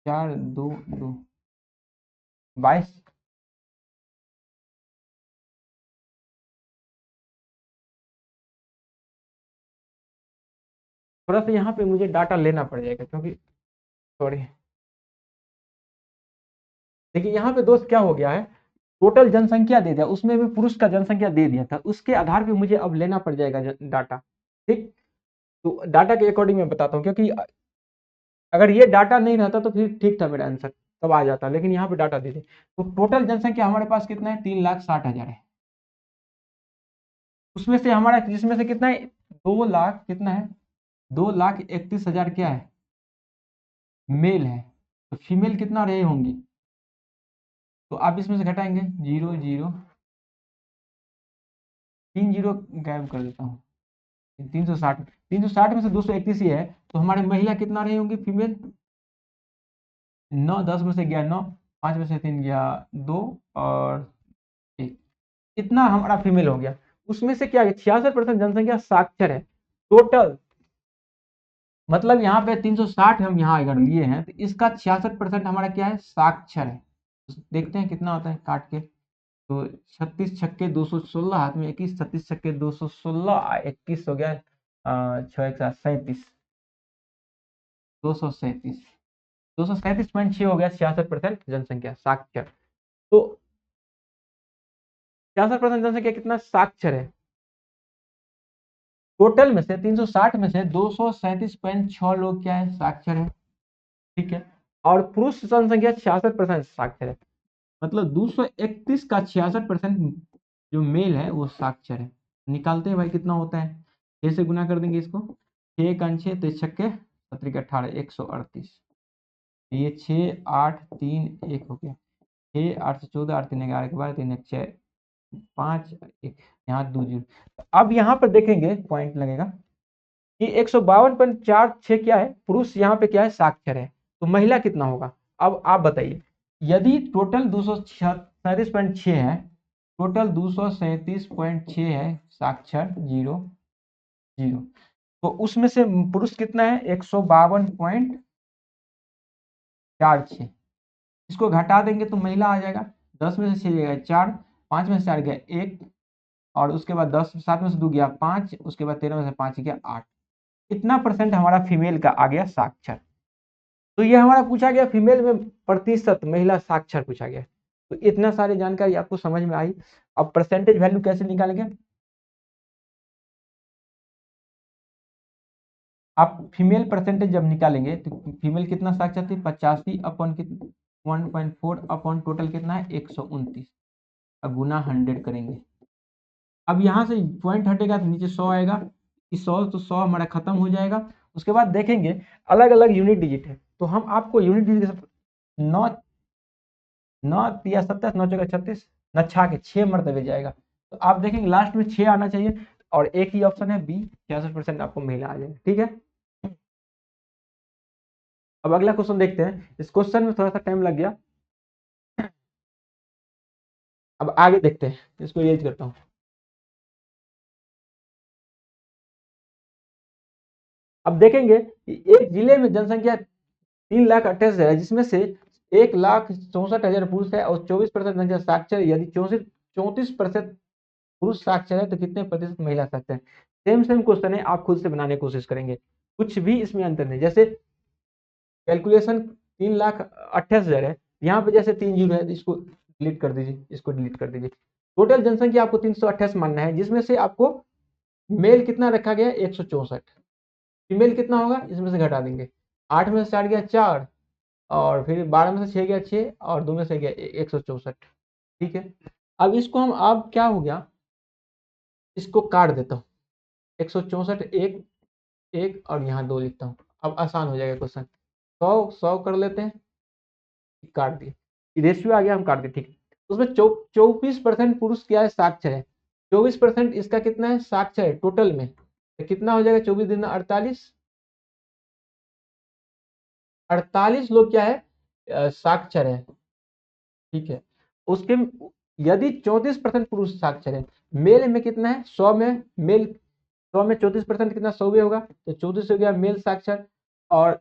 4 2 2 22। थोड़ा सा यहाँ पे मुझे डाटा लेना पड़ जाएगा, क्योंकि सॉरी, देखिए यहाँ पे दोस्त क्या हो गया है, टोटल जनसंख्या दे दिया, उसमें भी पुरुष का जनसंख्या दे दिया था, उसके आधार पे मुझे अब लेना पड़ जाएगा डाटा। ठीक, तो डाटा के अकॉर्डिंग मैं बताता हूँ, क्योंकि अगर ये डाटा नहीं रहता तो फिर ठीक था मेरा आंसर, तब आ जाता, लेकिन यहाँ पे डाटा दे दे। तो टोटल जनसंख्या हमारे पास कितना है, 3,60,000 है, उसमें से हमारा जिसमें से कितना है, 2 लाख कितना है, 2,31,000 क्या है, मेल है, तो फीमेल कितना रहे होंगी, तो आप इसमें से घटाएंगे 0 0 3 जीरो गायब कर देता हूँ, 360 में से 231 ही है, तो हमारे महिला कितना रही होंगी फीमेल, 9, 10 में से गया 9, 5 में से 3 गया 2, और 1, इतना हमारा फीमेल हो गया। उसमें से क्या है, 66% जनसंख्या साक्षर है टोटल, मतलब यहाँ पे 360 हम यहाँ अगर लिए हैं, तो इसका 66% हमारा क्या है, साक्षर है। तो देखते हैं कितना होता है काट के, तो 36 छक्के 216 हाथ में 21, 36 छक्के 216, 21 हो गया, 6 1 7 37, 237, 237.6 हो गया, 66% जनसंख्या साक्षर। तो 66% जनसंख्या कितना साक्षर है, टोटल में से 360 में से 237.6 लोग क्या है, साक्षर है। ठीक है, और पुरुष जनसंख्या 66% साक्षर है, मतलब 231 का 66% जो मेल है वो साक्षर है। निकालते हैं भाई कितना होता है, 6 से गुना कर देंगे इसको, 6 का 6 तो छक्के 17 18 138, ये 6 8 3 1 हो गया, 6 8 से 14 8 3 11 के बाद 3 1 6 5 1, यहाँ 2 0। अब यहाँ पर देखेंगे पॉइंट लगेगा कि 152.46 क्या है, पुरुष यहाँ पे क्या है, साक्षर है, तो महिला कितना होगा। अब आप बताइए, यदि टोटल 237.6 है, टोटल 237.6 है, साक्षर 0 0, तो उसमें से पुरुष कितना है, 152.46, इसको घटा देंगे तो महिला आ जाएगा, 10 में से 6 गया 4, 5 में से 4 गया 1, और उसके बाद 10 7 में से 2 गया 5, उसके बाद 13 में से 5 गया 8, इतना परसेंट हमारा फीमेल का आ गया साक्षर। तो ये हमारा पूछा गया फीमेल में प्रतिशत महिला साक्षर पूछा गया। तो इतना सारी जानकारी आपको समझ में आई। अब परसेंटेज वैल्यू कैसे निकालेंगे, आप फीमेल परसेंटेज जब निकालेंगे तो फीमेल कितना साक्षर थी, 85 अपॉन 1.4 अपॉन टोटल कितना है 129, अब गुना 100 करेंगे। अब यहाँ से पॉइंट हटेगा तो नीचे 100 आएगा, इस 100 तो 100 हमारा खत्म हो जाएगा। उसके बाद देखेंगे अलग अलग यूनिट डिजिट है, तो हम आपको यूनिट डिजिट 9 9 या 27, 9 चौका 36, न छा के 6 मरतबे जाएगा, तो आप देखेंगे लास्ट में 6 आना चाहिए, और एक ही ऑप्शन है बी, 66% आपको महिला आ जाएगा। ठीक है, अब अगला क्वेश्चन देखते हैं। इस क्वेश्चन में थोड़ा सा टाइम लग गया, अब आगे देखते हैं, इसको यूज करता हूँ। अब देखेंगे कि एक जिले में जनसंख्या 3,28,000 है, जिसमें से 1,64,000 पुरुष है और 24% जनसंख्या साक्षर है। यदि 34% पुरुष साक्षर है तो कितने प्रतिशत महिला साक्षर है? सेम सेम क्वेश्चन है, आप खुद से बनाने की कोशिश करेंगे, कुछ भी इसमें अंतर नहीं। जैसे कैलकुलेशन 3,28,000 है, यहाँ पे जैसे 3 जीरो है, इसको डिलीट कर दीजिए, इसको डिलीट कर दीजिए। टोटल जनसंख्या आपको 328 मानना है, जिसमें से आपको मेल कितना रखा गया? 164। फीमेल कितना होगा? इसमें से घटा देंगे। 8 में से 4 गया 4, और फिर 12 में से 6 गया 6, और 2 में से गया 164। ठीक है, अब इसको हम, अब क्या हो गया, इसको काट देता हूँ। 164 एक एक और यहाँ 2 लिखता हूँ, अब आसान हो जाएगा क्वेश्चन। 100 कर लेते हैं, काट दिए, रेशियो आ गया, हम काट दिए। ठीक है, उसमें 24% पुरुष क्या है? साक्षर है। 24% इसका कितना है? साक्षर है टोटल में, तो कितना हो जाएगा? 24 दिन 48, 48 लोग क्या है? साक्षर है। ठीक है, उसके यदि 34% पुरुष साक्षर है, मेल में कितना है? 100 में मेल, 100 में 34% कितना? 100 भी होगा, तो 34 हो गया मेल साक्षर, और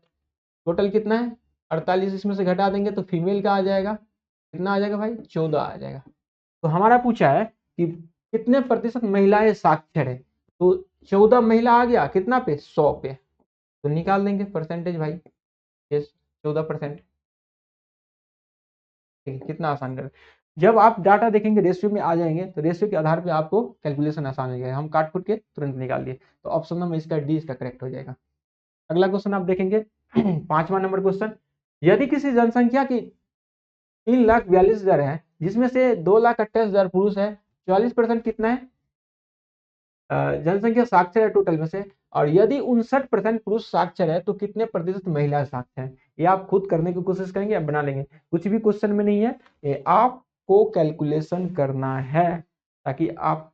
टोटल कितना है? 48, इसमें से घटा देंगे तो फीमेल का आ जाएगा, कितना आ जाएगा भाई? 14 आ जाएगा। तो हमारा पूछा है कि कितने प्रतिशत महिलाएं साक्षर है, तो 14 महिला आ गया, कितना पे? 100 पे, तो निकाल देंगे परसेंटेज भाई, 14%। ठीक है, कितना आसान कर। जब आप डाटा देखेंगे रेशियो में आ जाएंगे, तो रेशियो के आधार पे आपको कैलकुलेशन आसान हो जाएगा। हम काट फुट के तुरंत निकाल दिए, तो ऑप्शन नंबर इसका डी इसका करेक्ट हो जाएगा। अगला क्वेश्चन आप देखेंगे 5वां नंबर क्वेश्चन। यदि किसी जनसंख्या की 3,42,000 है, जिसमें से 2,28,000 पुरुष है, 44% कितना है? जनसंख्या साक्षर है टोटल में से, और यदि 59% पुरुष साक्षर है तो कितने प्रतिशत महिला साक्षर है? ये आप खुद करने की कोशिश करेंगे, आप बना लेंगे, कुछ भी क्वेश्चन में नहीं है, ये आपको कैलकुलेशन करना है, ताकि आप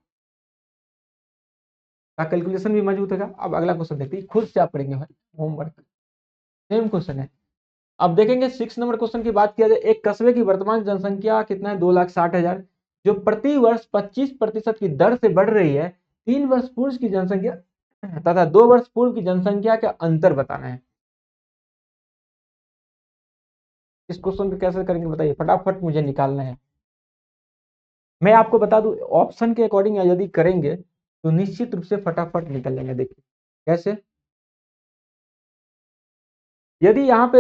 का कैलकुलेशन भी मजबूत होगा। अब अगला क्वेश्चन देखते हैं, खुद से आप करेंगे होमवर्क, सेम क्वेश्चन है। अब देखेंगे 6 नंबर क्वेश्चन की बात किया जाए। एक कस्बे की वर्तमान जनसंख्या कितना है? 2,60,000, जो प्रति वर्ष 25% की दर से बढ़ रही है। 3 वर्ष पूर्व की जनसंख्या तथा 2 वर्ष पूर्व की जनसंख्या का अंतर बताना है। इस क्वेश्चन को कैसे करेंगे बताइए, फटाफट मुझे निकालना है। मैं आपको बता दूं, ऑप्शन के अकॉर्डिंग यदि करेंगे तो निश्चित रूप से फटाफट निकल लेंगे। देखिए कैसे, यदि यहाँ पे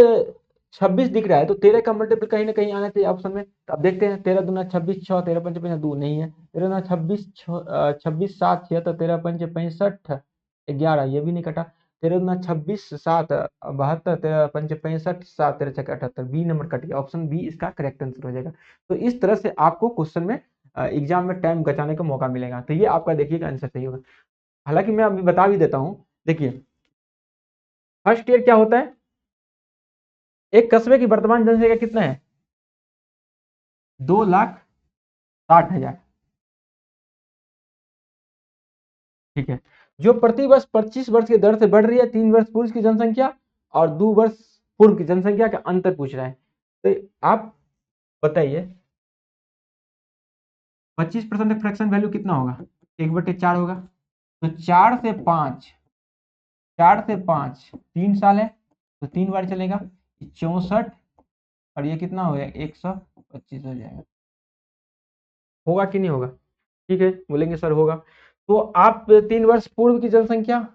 26 दिख रहा है, तो 13 का मल्टीपल कहीं ना कहीं आना चाहिए ऑप्शन में। तो अब देखते हैं, 13 दूना 26, 6, 13 पंच 2 नहीं है, 13 दूना 26, 26 7 76, 13 पंच 65, 11, ये भी नहीं कटा। 13 दूना 26 7 72, 13 पंच 65, 7 13 छक्के 78, बी नंबर कट गया, ऑप्शन बी इसका करेक्ट आंसर हो जाएगा। तो इस तरह से आपको क्वेश्चन में एग्जाम में टाइम बचाने का मौका मिलेगा, तो ये आपका देखिएगा आंसर सही होगा। हालांकि मैं अभी बता भी देता हूँ, देखिए फर्स्ट ईयर क्या होता है, एक कस्बे की वर्तमान जनसंख्या कितना है? 2,60,000। ठीक है, जो प्रति वर्ष 25 वर्ष की दर से बढ़ रही है। 3 वर्ष पूर्व की जनसंख्या और 2 वर्ष पूर्व की जनसंख्या का अंतर पूछ रहा है। तो आप बताइए 25% का फ्रैक्शन वैल्यू कितना होगा? 1/4 होगा। तो 4 से 5 3 साल है, तो 3 बार चलेगा, 64, और ये कितना हो गया? 125 हो जाएगा। होगा कि नहीं होगा? ठीक है, बोलेंगे सर होगा। तो आप 3 वर्ष पूर्व की जनसंख्या,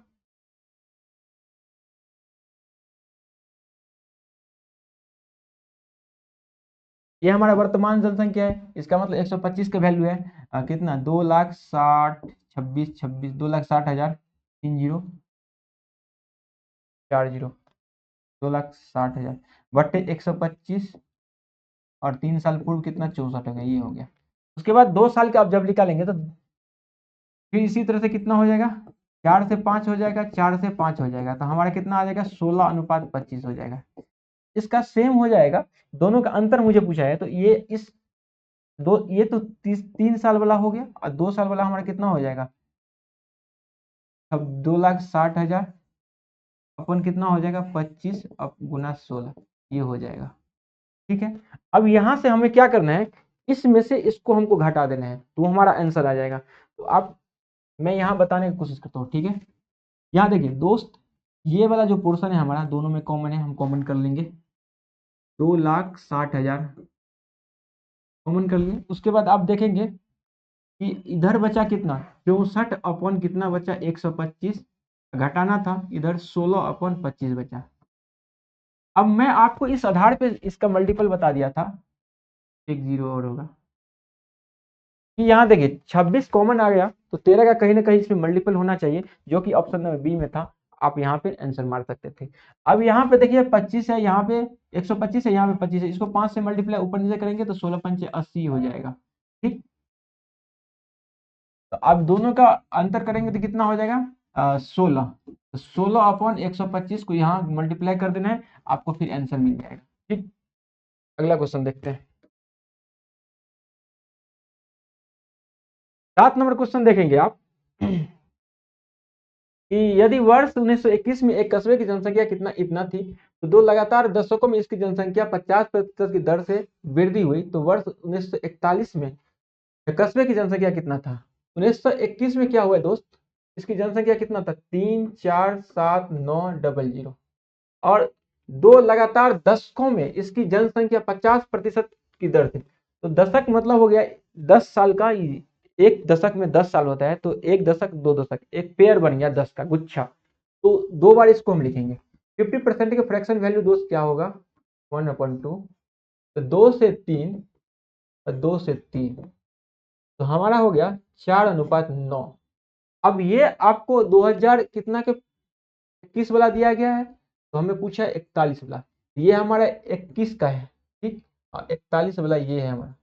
ये हमारा वर्तमान जनसंख्या है, इसका मतलब 125 का वैल्यू है कितना? 2,60,000, 26 26, 2,60,000, 3040, 2,60,000 बट्टे 125, और 3 साल पूर्व कितना? 64 हो गया, ये हो गया। उसके बाद 2 साल का आप जब निकालेंगे तो फिर इसी तरह से कितना हो जाएगा? 4 से 5 हो जाएगा, 4 से 5 हो जाएगा, तो हमारा कितना आ जाएगा? 16:25 हो जाएगा। इसका सेम हो जाएगा, दोनों का अंतर मुझे पूछा है, तो ये इस दो, ये तो 3 साल वाला हो गया, और 2 साल वाला हमारा कितना हो जाएगा? अब 2,60,000 अपन कितना हो जाएगा 25 अब गुना 16, ये हो जाएगा। ठीक है, अब यहां से हमें क्या करना है, इसमें से इसको हमको घटा देना है तो हमारा आंसर आ जाएगा। तो आप, मैं यहाँ बताने की कोशिश करता हूँ। ठीक है, यहाँ देखिए दोस्त, ये वाला जो पोर्शन है हमारा दोनों में कॉमन है, हम कॉमन कर लेंगे। 2,60,000 कॉमन कर लिए। उसके बाद आप देखेंगे कि इधर बचा कितना, 64 अपॉन कितना बचा 125, घटाना था इधर 16 अपॉन 25 बचा। अब मैं आपको इस आधार पे इसका मल्टीपल बता दिया था, एक जीरो और होगा कि यहाँ देखिए 26 कॉमन आ गया तो 13 का कहीं ना कहीं इसमें मल्टीपल होना चाहिए, जो कि ऑप्शन नंबर बी में था। आप यहाँ पे आंसर मार सकते थे। अब यहाँ पे देखिए 25 है, यहाँ पे 125 है, यहाँ पे 25 है, इसको 5 से मल्टीप्लाई ऊपर नीचे करेंगे तो 16 पंचे 80 हो जाएगा। ठीक, तो अब दोनों का अंतर करेंगे तो कितना हो जाएगा 16। 16 अपॉन 125 को यहाँ मल्टीप्लाई कर देना है, आपको फिर आंसर मिल जाएगा। ठीक, अगला क्वेश्चन देखते हैं। 7 नंबर क्वेश्चन देखेंगे आप कि यदि वर्ष 1921 में एक कस्बे की जनसंख्या कितना इतना थी, तो 2 लगातार दशकों में इसकी जनसंख्या 50% की दर से वृद्धि हुई, तो वर्ष 1941 में कस्बे की जनसंख्या कितना था। 1921 में क्या हुआ दोस्त, इसकी जनसंख्या कितना था 3,4,7,9,0,0 और 2 लगातार दशकों में इसकी जनसंख्या 50% की दर थी। तो दशक मतलब हो गया 10 साल का, एक दशक में 10 साल होता है, तो एक दशक 2 दशक, एक पेयर बन गया 10 का गुच्छा। तो 2 बार इसको हम लिखेंगे। 50% के फ्रैक्शन वैल्यू दोस्त क्या होगा 1/2, तो 2 से 3 और 2 से 3, तो हमारा हो गया 4:9। अब ये आपको 2000 कितना के 21 वाला दिया गया है, तो हमें पूछा है 41 वाला, ये हमारा 21 का है। ठीक, और 41 वाला ये है हमारा,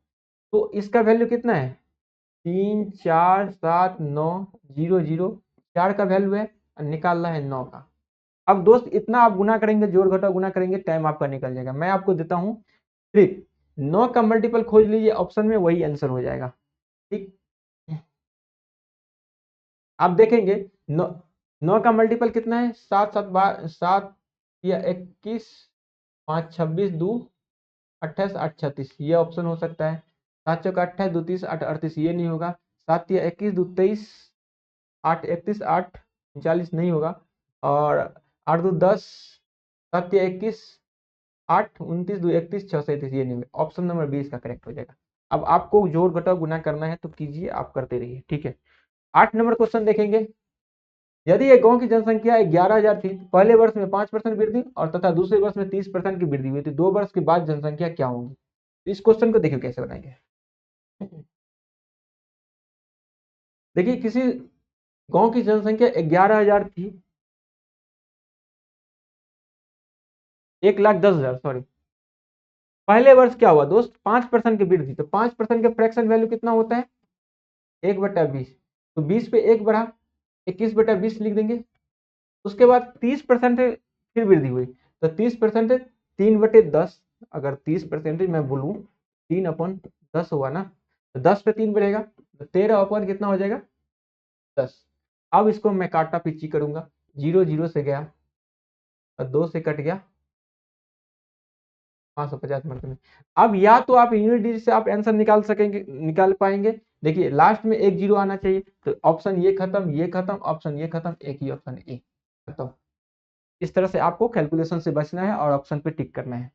तो इसका वैल्यू कितना है 3,4,7,9,0,0, 4 का वैल्यू है और निकालना है 9 का। अब दोस्त इतना आप गुना करेंगे, जोड़ घटा गुना करेंगे, टाइम आपका निकल जाएगा। मैं आपको देता हूँ ट्रिक, 9 का मल्टीपल खोज लीजिए ऑप्शन में, वही आंसर हो जाएगा। ठीक, आप देखेंगे 9 का मल्टीपल कितना है, 7 या 21, 5 26 2 28 8 36, ये ऑप्शन हो सकता है। 7 चौका 28, 2 30 8 38, ये नहीं होगा। 7 या 21 2 23, 8 31 8 39 नहीं होगा। और 8 2 10, 7 या 21 8 29 2 31 6 37, ये नहीं होगा। ऑप्शन नंबर 20 का करेक्ट हो जाएगा। अब आपको जोड़ घटाव गुना करना है तो कीजिए, आप करते रहिए। ठीक है, 8 नंबर क्वेश्चन देखेंगे। यदि एक गांव की जनसंख्या 11,000 थी, पहले वर्ष में 5% वृद्धि और तथा दूसरे वर्ष में 30% की वृद्धि हुई, तो 2 वर्ष के बाद जनसंख्या क्या होगी। इस क्वेश्चन को देखिए कैसे बनाएंगे। देखिए किसी गांव की जनसंख्या 11,000 थी, 1,10,000 सॉरी। पहले वर्ष क्या हुआ दोस्त 5% की वृद्धि, तो 5% के फ्रैक्शन वैल्यू कितना होता है 1/20, तो 20 पे 1 बढ़ा 21/20 लिख देंगे। उसके बाद 30% फिर वृद्धि हुई, तो 30% 3/10, अगर 30% मैं बोलूँ 3/10 हुआ ना, तो 10 पे 3 बढ़ेगा, तो 13 अपन कितना हो जाएगा 10। अब इसको मैं काटा पीछी करूंगा, 0 0 से गया और 2 से कट गया 550 मतलब में। अब या तो आप यूनिट डिजिट से आप आंसर निकाल सकेंगे, निकाल पाएंगे। देखिए लास्ट में एक जीरो आना चाहिए, तो ऑप्शन ये खत्म, ये खत्म, ऑप्शन ये खत्म, एक ही ऑप्शन ए खत्म। इस तरह से आपको कैलकुलेशन से बचना है और ऑप्शन पे टिक करना है।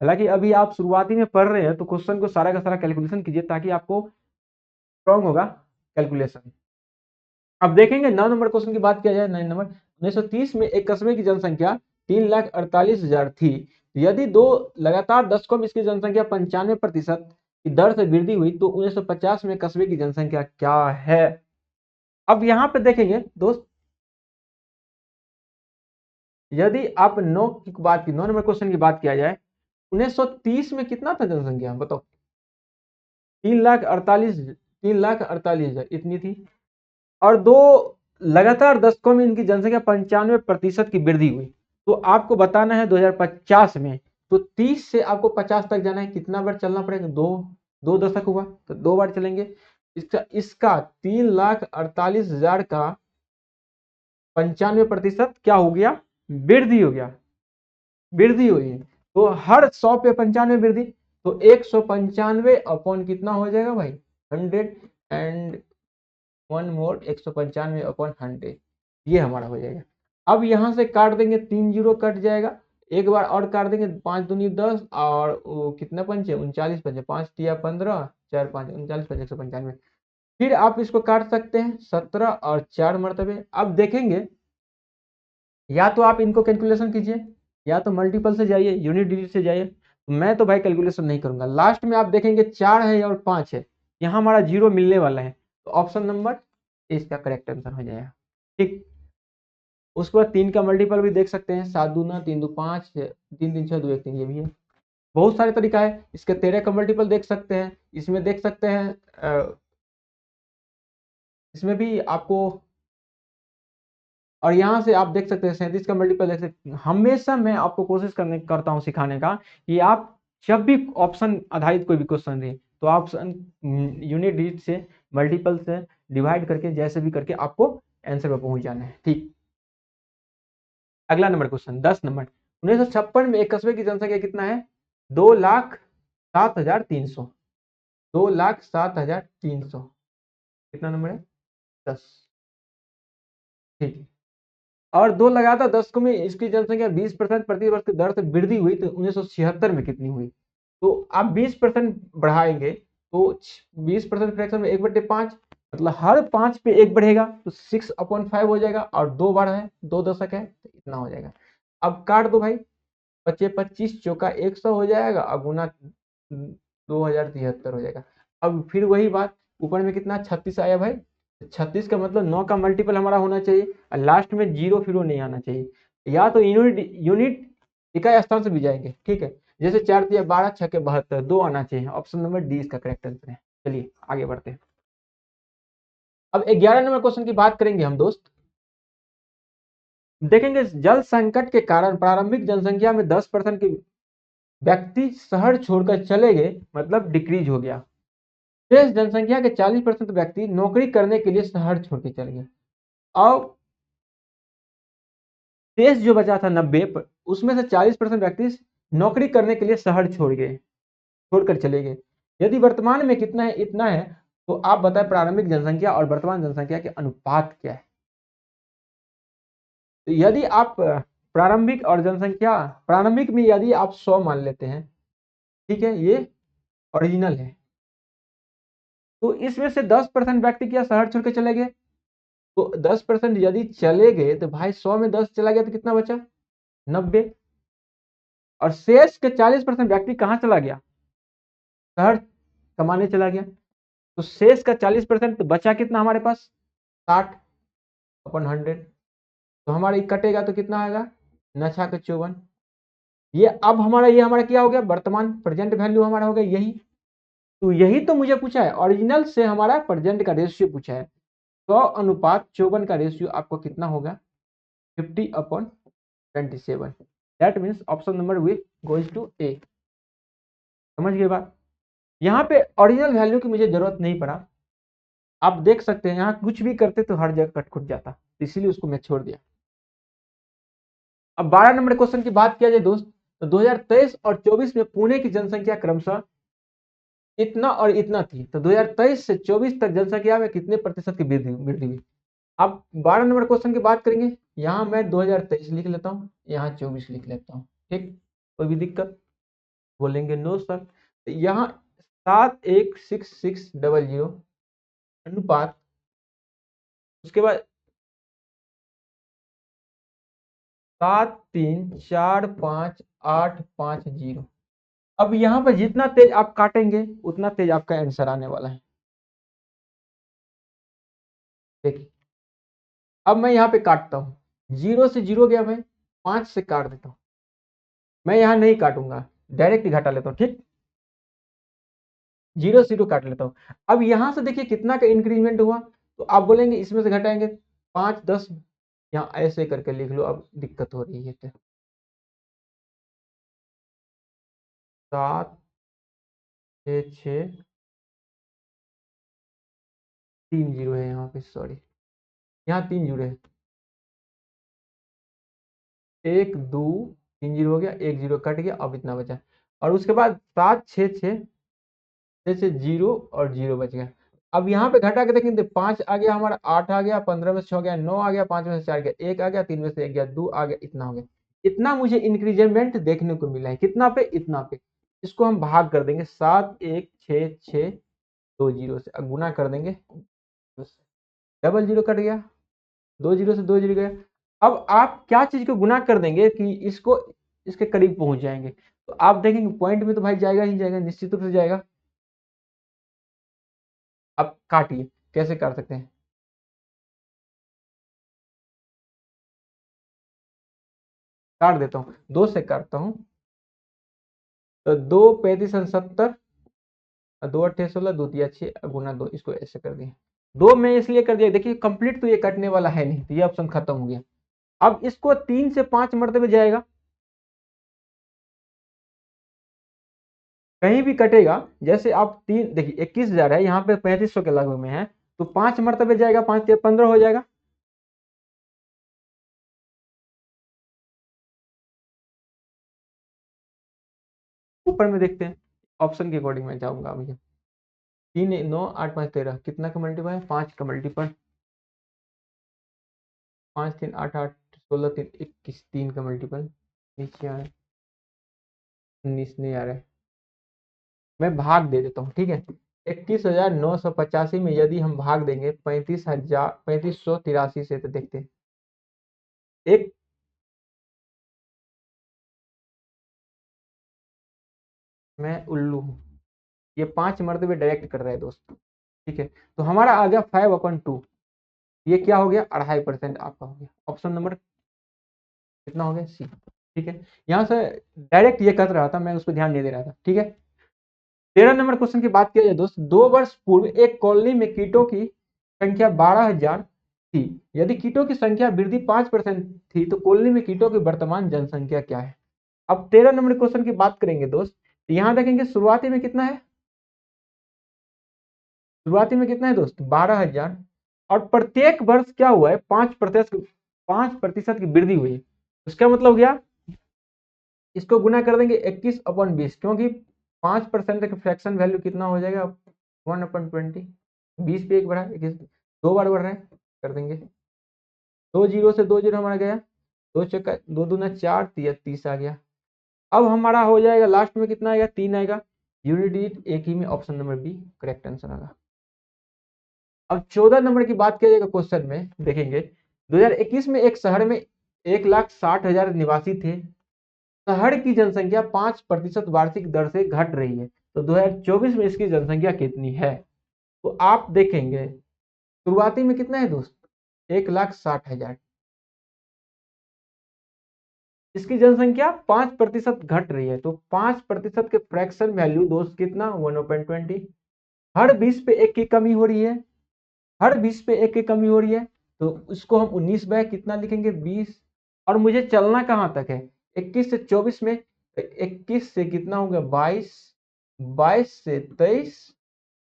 हालांकि अभी आप शुरुआती में पढ़ रहे हैं तो क्वेश्चन को सारा का सारा कैलकुलेशन कीजिए ताकि आपको स्ट्रॉन्ग होगा कैलकुलेशन। अब देखेंगे 9 नंबर क्वेश्चन की बात किया जाए। 9 नंबर, 1930 में एक कस्बे की जनसंख्या 3,48,000 थी, यदि 2 लगातार दशकों में इसकी जनसंख्या 95% की दर से वृद्धि हुई, तो 1950 में कस्बे की जनसंख्या क्या है। अब यहाँ पे देखेंगे दोस्त, यदि आप 9 की बात की, 9 नंबर क्वेश्चन की बात किया जाए, 1930 में कितना था जनसंख्या बताओ 3,48,000 इतनी थी, और 2 लगातार दशकों में इनकी जनसंख्या 95% की वृद्धि हुई। तो आपको बताना है 2050 में, तो 30 से आपको 50 तक जाना है, कितना बार चलना पड़ेगा, दो दशक हुआ तो 2 बार चलेंगे। इसका 3,48,000 का 95% क्या हो गया वृद्धि हो गया, वृद्धि हुई है। तो हर 100 पे 95 वृद्धि, तो 195 अपॉन कितना हो जाएगा भाई 100 एंड वन मोर 195 अपॉन 100, ये हमारा हो जाएगा। अब यहाँ से काट देंगे, 3 जीरो कट जाएगा, एक बार और काट देंगे, 5 दूनी 10 और वो कितना पंचे 39 पंचे, 5 तिया 15, 4 5 39 पंचे 195। फिर आप इसको काट सकते हैं 17 और 4 मरतबे। अब देखेंगे या तो आप इनको कैलकुलेशन कीजिए या तो मल्टीपल से जाइए, यूनिट डिजिट से जाइए। मैं तो भाई कैलकुलेशन नहीं करूंगा। लास्ट में आप देखेंगे 4 है और 5 है, यहाँ हमारा जीरो मिलने वाला है, तो ऑप्शन नंबर इसका करेक्ट आंसर हो जाएगा। ठीक, उसके बाद 3 का मल्टीपल भी देख सकते हैं, 7 दूना 3 दो 5, 3 3 6 2 1 3, ये भी है। बहुत सारे तरीका है, इसके 13 का मल्टीपल देख सकते हैं, इसमें देख सकते हैं, इसमें भी आपको, और यहाँ से आप देख सकते हैं 37 का मल्टीपल देख सकते हैं। हमेशा मैं आपको कोशिश करता हूँ सिखाने का कि आप जब भी ऑप्शन आधारित कोई भी क्वेश्चन दें तो ऑप्शन यूनिट डिजिट से मल्टीपल से डिवाइड करके जैसे भी करके आपको आंसर पर पहुंच जाना है। ठीक, अगला नंबर क्वेश्चन 10 नंबर, 1956 में एक कस्बे की जनसंख्या कितना है 2,07,300, 2,07,300, कितना नंबर है 10। ठीक है, और 2 लगातार दशकों में इसकी जनसंख्या 20% प्रति वर्ष की दर से वृद्धि हुई, तो 1976 में कितनी हुई। तो आप 20% बढ़ाएंगे तो 20% फ्रैक्शन में 1/5, मतलब हर 5 पे 1 बढ़ेगा, तो 6/5 हो जाएगा, और 2 बार है 2 दशक है तो इतना हो जाएगा। अब काट दो भाई, 25 25 चौका 100 हो जाएगा, अब गुना 2073 हो जाएगा। अब फिर वही बात, ऊपर में कितना 36 आया भाई, 36 का मतलब 9 का मल्टीपल हमारा होना चाहिए, और लास्ट में जीरो फिर नहीं आना चाहिए, या तो यूनिट यूनिट इकाई स्थान से भी जाएंगे। ठीक है, जैसे 4 दिया 12 6 के 72, 2 आना चाहिए, ऑप्शन नंबर डी इसका करेक्ट आंसर है। चलिए आगे बढ़ते हैं। अब 11 नंबर क्वेश्चन की बात करेंगे हम दोस्त, देखेंगे जल संकट के कारण प्रारंभिक जनसंख्या में 10% के व्यक्ति शहर छोड़कर चले गए, मतलब डिक्रीज हो गया। शेष जनसंख्या के 40% व्यक्ति नौकरी करने के लिए शहर छोड़ के चले गए। अब शेष जो बचा था 90, उसमें से 40% व्यक्ति नौकरी करने के लिए शहर छोड़कर चले गए। यदि वर्तमान में कितना है इतना है, तो आप बताएं प्रारंभिक जनसंख्या और वर्तमान जनसंख्या के अनुपात क्या है। तो यदि आप प्रारंभिक और जनसंख्या, प्रारंभिक में यदि आप 100 मान लेते हैं, ठीक है, ये ओरिजिनल है, तो इसमें से 10% व्यक्ति क्या शहर छोड़ के चले गए, तो 10% यदि चले गए तो भाई 100 में 10 चला गया तो कितना बचा 90, और शेष के 40% व्यक्ति कहाँ चला गया, शहर कमाने चला गया। तो शेष का 40% बचा कितना हमारे पास 60/100, तो हमारा कटेगा तो कितना आएगा नछा के 54। ये अब हमारा क्या हो गया, वर्तमान प्रेजेंट वैल्यू हमारा हो गया यही। तो यही तो मुझे पूछा है, ओरिजिनल से हमारा प्रेजेंट का रेशियो पूछा है, 100:54 का रेशियो आपको कितना होगा 50/27। That means option number B goes to A. समझ गए बात, यहाँ पे ओरिजिनल वैल्यू की मुझे जरूरत नहीं पड़ा, आप देख सकते हैं यहाँ कुछ भी करते तो हर जगह कट खुट जाता, इसीलिए उसको मैं छोड़ दिया। अब 12 नंबर क्वेश्चन की बात किया जाए दोस्त, तो 2023 और 24 में पुणे की जनसंख्या क्रमशः इतना और इतना थी, तो 2023 से 24 तक जनसंख्या में कितने प्रतिशत की वृद्धि हुई। अब 12 नंबर क्वेश्चन की बात करेंगे, यहाँ मैं 2023 लिख लेता हूँ, यहाँ 24 लिख लेता हूँ। ठीक, कोई भी दिक्कत, बोलेंगे नो सर। यहाँ 7,166,00 अनुपात, उसके बाद 7,3,4,5,8,5,0। अब यहाँ पर जितना तेज आप काटेंगे उतना तेज आपका आंसर आने वाला है। देखिए, अब मैं यहाँ पे काटता हूँ, 0 से 0 गया, मैं 5 से काट देता हूँ, मैं यहाँ नहीं काटूंगा, डायरेक्ट घटा लेता हूँ। ठीक, 0 0 काट लेता हूँ। अब यहाँ से देखिए कितना का इंक्रीमेंट हुआ, तो आप बोलेंगे इसमें से घटाएंगे 5 10, यहाँ ऐसे करके लिख लो, अब दिक्कत हो रही है तो 7 6 6 3 0 है यहाँ पे, सॉरी यहाँ 3 0 है, 1 2 3 जीरो हो गया, 1 जीरो कट गया, अब इतना बचा। और उसके बाद 7 6 6 से जीरो और जीरो बच गया। अब यहाँ पे घटा के देखेंगे 5 आ गया हमारा, 8 आ गया, 15 में से 6 गया, 9 आ गया, 5 में से 4 गया, 1 आ गया, 3 में से 1 गया, 2 आ गया, इतना हो गया। इतना मुझे इंक्रीजेंट देखने को मिला है, कितना पे, इतना पे। इसको हम भाग कर देंगे 7 1 6 6 2 जीरो से, अब गुना कर देंगे, डबल जीरो कट गया, 2 जीरो से 2 जीरो गया। अब आप क्या चीज को गुना कर देंगे कि इसको इसके करीब पहुंच जाएंगे, तो आप देखेंगे पॉइंट में तो भाई जाएगा ही जाएगा, निश्चित रूप से जाएगा। अब काटिए, कैसे काट सकते हैं, काट देता हूँ, 2 से काटता हूँ। तो 2 35 70, 2 अट्ठे 16, 2 तिया 6 गुना 2, इसको ऐसे कर दिए। 2 में इसलिए कर दिया, देखिए कंप्लीट तो ये कटने वाला है नहीं, तो ये ऑप्शन खत्म हो गया। अब इसको 3 से 5 मरतबे जाएगा, कहीं भी कटेगा। जैसे आप 3 देखिए 21,000 है, यहाँ पे 3500 के लगभग में है, तो 5 मरतबे जाएगा, 5 से 15 हो जाएगा। ऊपर में देखते हैं, ऑप्शन के अकॉर्डिंग मैं जाऊंगा भैया। 3 9 8 5 13, कितना का मल्टीपल है, 5 का मल्टीपल, 5 3 8 8 16 3 21, 3 का मल्टीपल, नीचे आ रहा है 19 नहीं आ रहा है, मैं भाग दे देता हूँ, ठीक है। 21,985 में यदि हम भाग देंगे 35,3583 से, तो देखते हैं एक, मैं उल्लू हूँ, ये 5 मरतबे डायरेक्ट कर रहा है दोस्त, ठीक है। तो हमारा आ गया 5/2, ये क्या हो गया, 2.5% आपका हो गया। ऑप्शन नंबर कितना हो गया, सी, ठीक है। यहाँ से डायरेक्ट ये कर रहा था, मैं उस पर ध्यान नहीं दे रहा था, ठीक है। 13 नंबर क्वेश्चन की बात किया जाए दोस्त, 2 वर्ष पूर्व एक कॉलोनी में कीटों की संख्या 12,000 थी। यदि कीटों की संख्या वृद्धि 5% थी, तो कॉलोनी में कीटों की वर्तमान जनसंख्या क्या है। अब 13 नंबर क्वेश्चन की बात करेंगे दोस्त, यहाँ देखेंगे शुरुआती में कितना है, शुरुआती में कितना है दोस्त, 12,000। और प्रत्येक वर्ष क्या हुआ है, 5% की वृद्धि हुई है। उसका मतलब गया, इसको गुना कर देंगे 21/20, क्योंकि 5% का फ्रैक्शन वैल्यू कितना हो जाएगा, 1/20। 20 पे 1 बढ़ा, 21 2 बार बढ़ रहा है, कर देंगे। 2 जीरो से 2 जीरो हमारा गया, 2 चक्का 2 दूना 4, 30 आ गया। अब हमारा हो जाएगा लास्ट में कितना आएगा, 3 आएगा। यूनिट डिजिट एक ही में, option number B correct answer आएगा। अब 14 नंबर की बात किया जाएगा क्वेश्चन में, देखेंगे 2021 में एक शहर में 1,60,000 निवासी थे। शहर की जनसंख्या 5% वार्षिक दर से घट रही है, तो 2024 में इसकी जनसंख्या कितनी है। तो आप देखेंगे शुरुआती में कितना है दोस्त, 1,60,000, इसकी जनसंख्या 5% घट रही है, तो 5% के फ्रैक्शन वैल्यू दोस्त कितना, 1/20। हर 20 पे 1 की कमी हो रही है, हर 20 पे 1 की कमी हो रही है, तो उसको हम 19 कितना लिखेंगे, 20। और मुझे चलना कहाँ तक है, 21 से 24 में, 21 से कितना हो गया, 22, 22 से 23,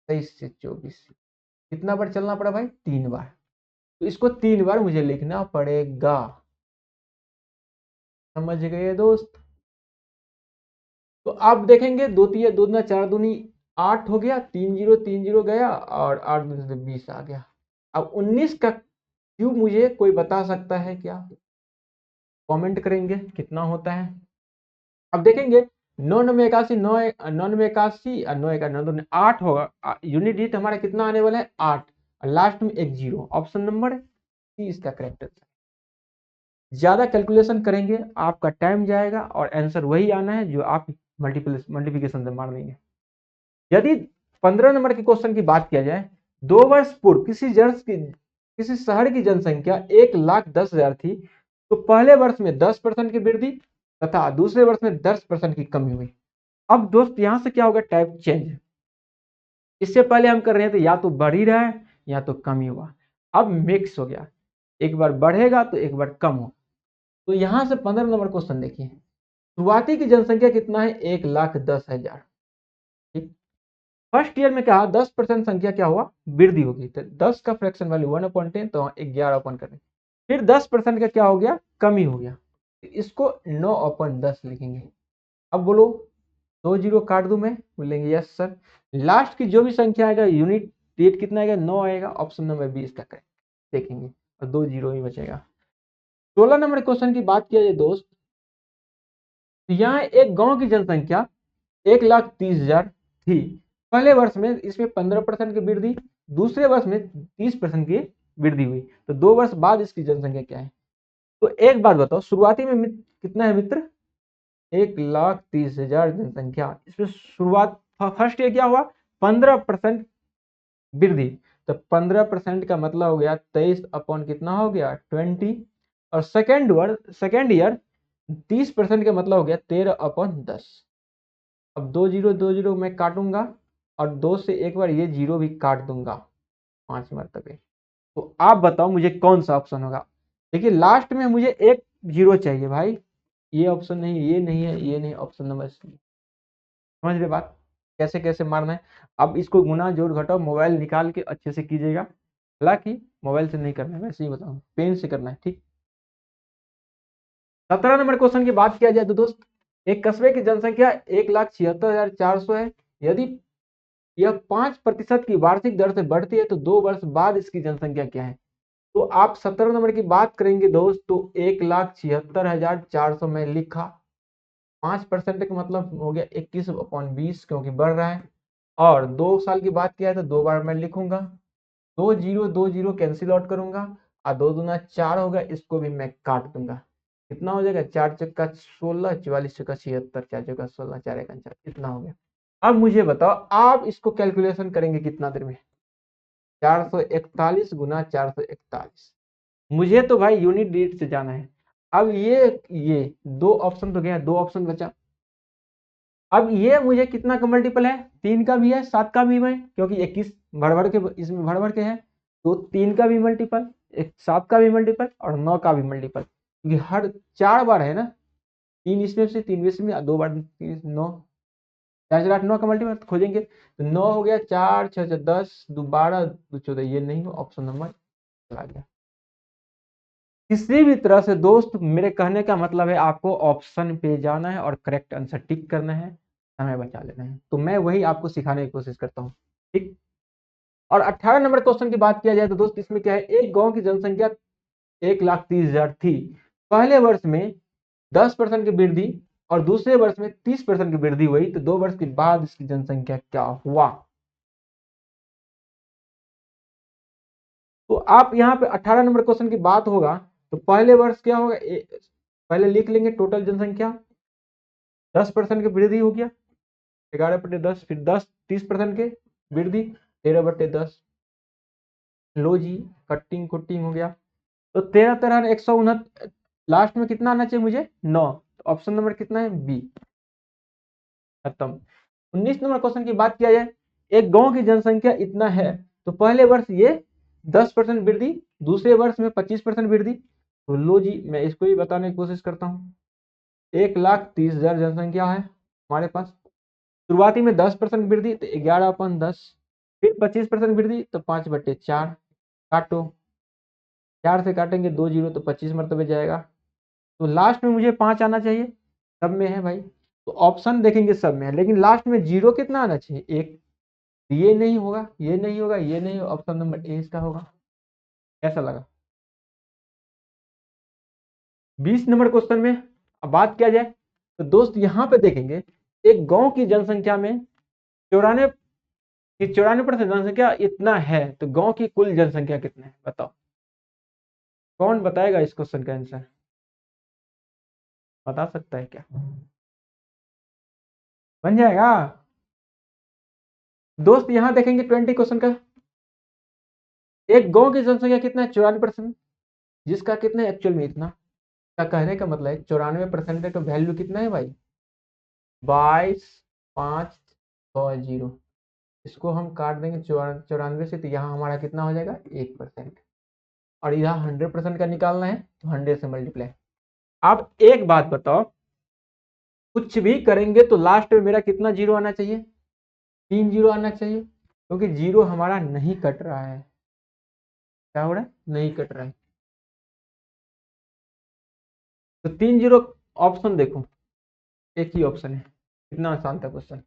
23 से 24, कितना बार चलना पड़ा भाई, 3 बार। तो इसको 3 बार मुझे लिखना पड़ेगा, समझ गए दोस्त। तो आप देखेंगे 2 तिया 2 दूना 4 दूनी 8 हो गया, 3 जीरो गया, और 8 दूनी से 20 आ गया। अब 19 का क्यूब मुझे कोई बता सकता है क्या, कमेंट करेंगे कितना होता है। अब देखेंगे 9 9 81 9 9 81 और 9 1 9 8 होगा, यूनिट डिजिट हमारा कितना आने वाला है, 8, और लास्ट में एक जीरो, ऑप्शन नंबर सी इसका करेक्ट आंसर। ज्यादा कैलकुलेशन करेंगे आपका टाइम जाएगा, और आंसर वही आना है जो आप मल्टीप्लिकेशन से मार देंगे। यदि 15 नंबर के क्वेश्चन की बात किया जाए, 2 वर्ष पूर्व किसी शहर की जनसंख्या 1,10,000 थी, तो पहले वर्ष में 10% की वृद्धि तथा दूसरे वर्ष में 10% की कमी हुई। अब दोस्त यहां से क्या होगा, टाइप चेंज, इससे पहले हम कर रहे थे या तो बढ़ ही रहा है या तो कम ही हुआ, अब मिक्स हो गया, एक बार बढ़ेगा तो एक बार कम हो। तो यहां से 15 नंबर क्वेश्चन देखिए, शुरुआती की जनसंख्या कितना है, 1,10,000, ठीक। फर्स्ट ईयर में कहा 10% संख्या क्या हुआ, वृद्धि होगी, तो 10 का फ्रैक्शन वैल्यू 1/10, तो 11 ओपन करें। फिर 10% का क्या हो गया, कमी हो गया, इसको 9/10 लिखेंगे। अब बोलो 2 जीरो काट दूं मैं, बोलेंगे यस सर। लास्ट की जो भी संख्या आएगा यूनिट डेट कितना आएगा, 9 आएगा, ऑप्शन नंबर 20 तक है, देखेंगे और 2 जीरो ही बचेगा। 16 नंबर क्वेश्चन की बात किया जाए दोस्त, तो यहाँ एक गांव की जनसंख्या 1,30,000 थी। पहले वर्ष में इसमें 15% की वृद्धि, दूसरे वर्ष में 30% की वृद्धि हुई, तो 2 वर्ष बाद इसकी जनसंख्या क्या है। तो एक बात बताओ, शुरुआती में कितना है मित्र, 1,30,000 जनसंख्या, इसमें शुरुआत फर्स्ट ईयर क्या हुआ, 15% वृद्धि, तो 15% का मतलब हो गया 23 अपॉन कितना हो गया 20, और सेकेंड ईयर 30% का मतलब हो गया 13/10। अब 2 जीरो मैं काटूंगा और 2 से एक बार ये जीरो भी काट दूंगा 5 मरतबे। तो आप बताओ मुझे कौन सा ऑप्शन होगा। देखिए लास्ट में मुझे एक जीरो चाहिए भाई, ये ऑप्शन नहीं, ये नहीं है, ये नहीं, ऑप्शन नंबर सी। समझ रहे बात, कैसे कैसे मारना है। अब इसको गुना जोड़ घटाओ मोबाइल निकाल के अच्छे से कीजिएगा, हालांकि मोबाइल से नहीं करना है, वैसे ही बताऊं पेन से करना है, ठीक। 17 नंबर क्वेश्चन की बात किया जाए तो दोस्त, एक कस्बे की जनसंख्या 1,76,400 है। यदि यह 5% की वार्षिक दर से बढ़ती है तो 2 वर्ष बाद इसकी जनसंख्या क्या है। तो आप 17 नंबर की बात करेंगे दोस्त, तो 1,76,400 में लिखा, 5% का मतलब हो गया 21/20, क्योंकि बढ़ रहा है। और 2 साल की बात किया है तो 2 बार मैं लिखूंगा, 2 जीरो कैंसिल आउट करूंगा, और 2 दूना 4 होगा, इसको भी मैं काट दूंगा। कितना हो जाएगा, 4 चक्का 16, 44 चक्का 76, 4 चक्का 16, 4 1 4, इतना हो गया। अब मुझे बताओ आप इसको कैलकुलेशन करेंगे कितना देर में, 441 गुना 441, मुझे तो भाई यूनिट डेट से जाना है। अब ये 2 ऑप्शन तो गया, 2 ऑप्शन बचा। अब ये मुझे कितना का मल्टीपल है, 3 का भी है, 7 का भी है, क्योंकि 21 भड़ के इसमें भड़ के है, तो 3 का भी मल्टीपल, 7 का भी मल्टीपल और 9 का भी मल्टीपल, क्योंकि हर 4 बार है ना, 3 इसमें से 3 इसमें 2 बार 9, 4 4 8 9 का मल्टीपल खोजेंगे, तो 9 हो गया, 4 6 10 2 12 2 14, ये नहीं हो, ऑप्शन नंबर चला गया। किसी भी तरह से दोस्त, मेरे कहने का मतलब है आपको ऑप्शन पे जाना है और करेक्ट आंसर टिक करना है, समय बचा लेना है, तो मैं वही आपको सिखाने की कोशिश करता हूँ, ठीक। और 18 नंबर क्वेश्चन की बात किया जाए तो दोस्त, इसमें क्या है, एक गांव की जनसंख्या 1,30,000 थी। पहले वर्ष में 10% की वृद्धि और दूसरे वर्ष में 30% की वृद्धि हुई, तो 2 वर्ष के बाद इसकी जनसंख्या क्या हुआ। तो आप यहाँ पे 18 नंबर क्वेश्चन की बात होगा, तो पहले वर्ष क्या होगा, पहले लिख लेंगे टोटल जनसंख्या, 10% की वृद्धि हो गया, 11/10, फिर 30% के वृद्धि, 13/10। लो जी, कटिंग कुटिंग हो गया, तो 13 13 169, लास्ट में कितना आना चाहिए मुझे, 9, तो ऑप्शन नंबर कितना है, बी, खत्म। 19 नंबर क्वेश्चन की बात किया जाए, एक गांव की जनसंख्या इतना है, तो पहले वर्ष ये 10% वृद्धि, दूसरे वर्ष में 25% वृद्धि, तो लो जी मैं इसको ही बताने की कोशिश करता हूँ। 1,30,000 जनसंख्या है हमारे पास, शुरुआती में 10% वृद्धि, तो 11/10, फिर 25% वृद्धि, तो 5/4, काटो, 4 से काटेंगे 2 जीरो, तो 25 मरतबे जाएगा, तो लास्ट में मुझे 5 आना चाहिए, सब में है भाई, तो ऑप्शन देखेंगे सब में है, लेकिन लास्ट में जीरो कितना आना चाहिए, 1, ये नहीं होगा, ये नहीं होगा, ये नहीं होगा, ऑप्शन नंबर ए इसका होगा। कैसा लगा। 20 नंबर क्वेश्चन में अब बात किया जाए तो दोस्त, यहाँ पे देखेंगे एक गांव की जनसंख्या में 94% जनसंख्या इतना है, तो गांव की कुल जनसंख्या कितना है बताओ, कौन बताएगा इस क्वेश्चन का आंसर, बता सकता है क्या, बन जाएगा दोस्त। यहां देखेंगे 20 क्वेश्चन का, एक गांव की जनसंख्या कितना है, 94%, जिसका कितना है एक्चुअल में इतना, का कहने का मतलब है 94% का वैल्यू कितना है भाई, 22,560, इसको हम काट देंगे 94 से, तो यहाँ हमारा कितना हो जाएगा 1%, और यहाँ 100% का निकालना है, तो 100 से मल्टीप्लाई। आप एक बात बताओ, कुछ भी करेंगे तो लास्ट में मेरा कितना जीरो आना चाहिए, 3 जीरो आना चाहिए, क्योंकि जीरो हमारा नहीं कट रहा है, क्या हो रहा है, नहीं कट रहा है। तो तो 3 जीरो ऑप्शन देखो, एक ही ऑप्शन है। कितना आसान था क्वेश्चन।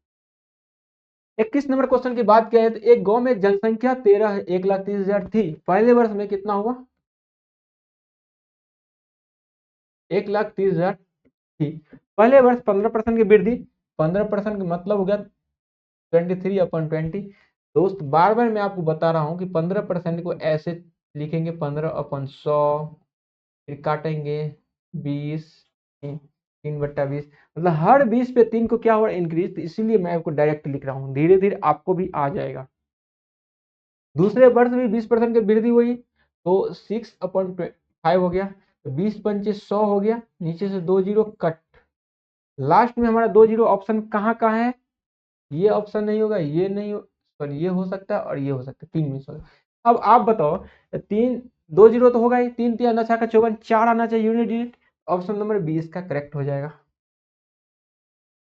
21 नंबर क्वेश्चन की बात किया है तो एक गांव में जनसंख्या 1,30,000 थी, पहले वर्ष में कितना हुआ? 1,30,000 थी, पहले वर्ष 15% की वृद्धि। 15% का मतलब हो गया 23/20। दोस्त बार बार मैं आपको बता रहा हूं कि 15% को ऐसे लिखेंगे 15/100, फिर काटेंगे 20, 3/20, मतलब हर 20 पे 3 को क्या हुआ? इंक्रीज। तो इसीलिए मैं आपको डायरेक्ट लिख रहा हूँ, धीरे धीरे आपको भी आ जाएगा। दूसरे वर्ष में 20% की वृद्धि हुई तो 6/5 हो गया, तो 20×5 = 100 हो गया, नीचे से 2 जीरो कट। लास्ट में हमारा 2 जीरो ऑप्शन कहाँ कहाँ है? ये ऑप्शन नहीं होगा, ये नहीं हो, सॉरी ये हो सकता है और ये हो सकता है, 3 में से। अब आप बताओ, 2 जीरो तो होगा ही, 3×3 = 54, 4 आना चाहिए यूनिट डिजिट। ऑप्शन नंबर 20 का करेक्ट हो जाएगा।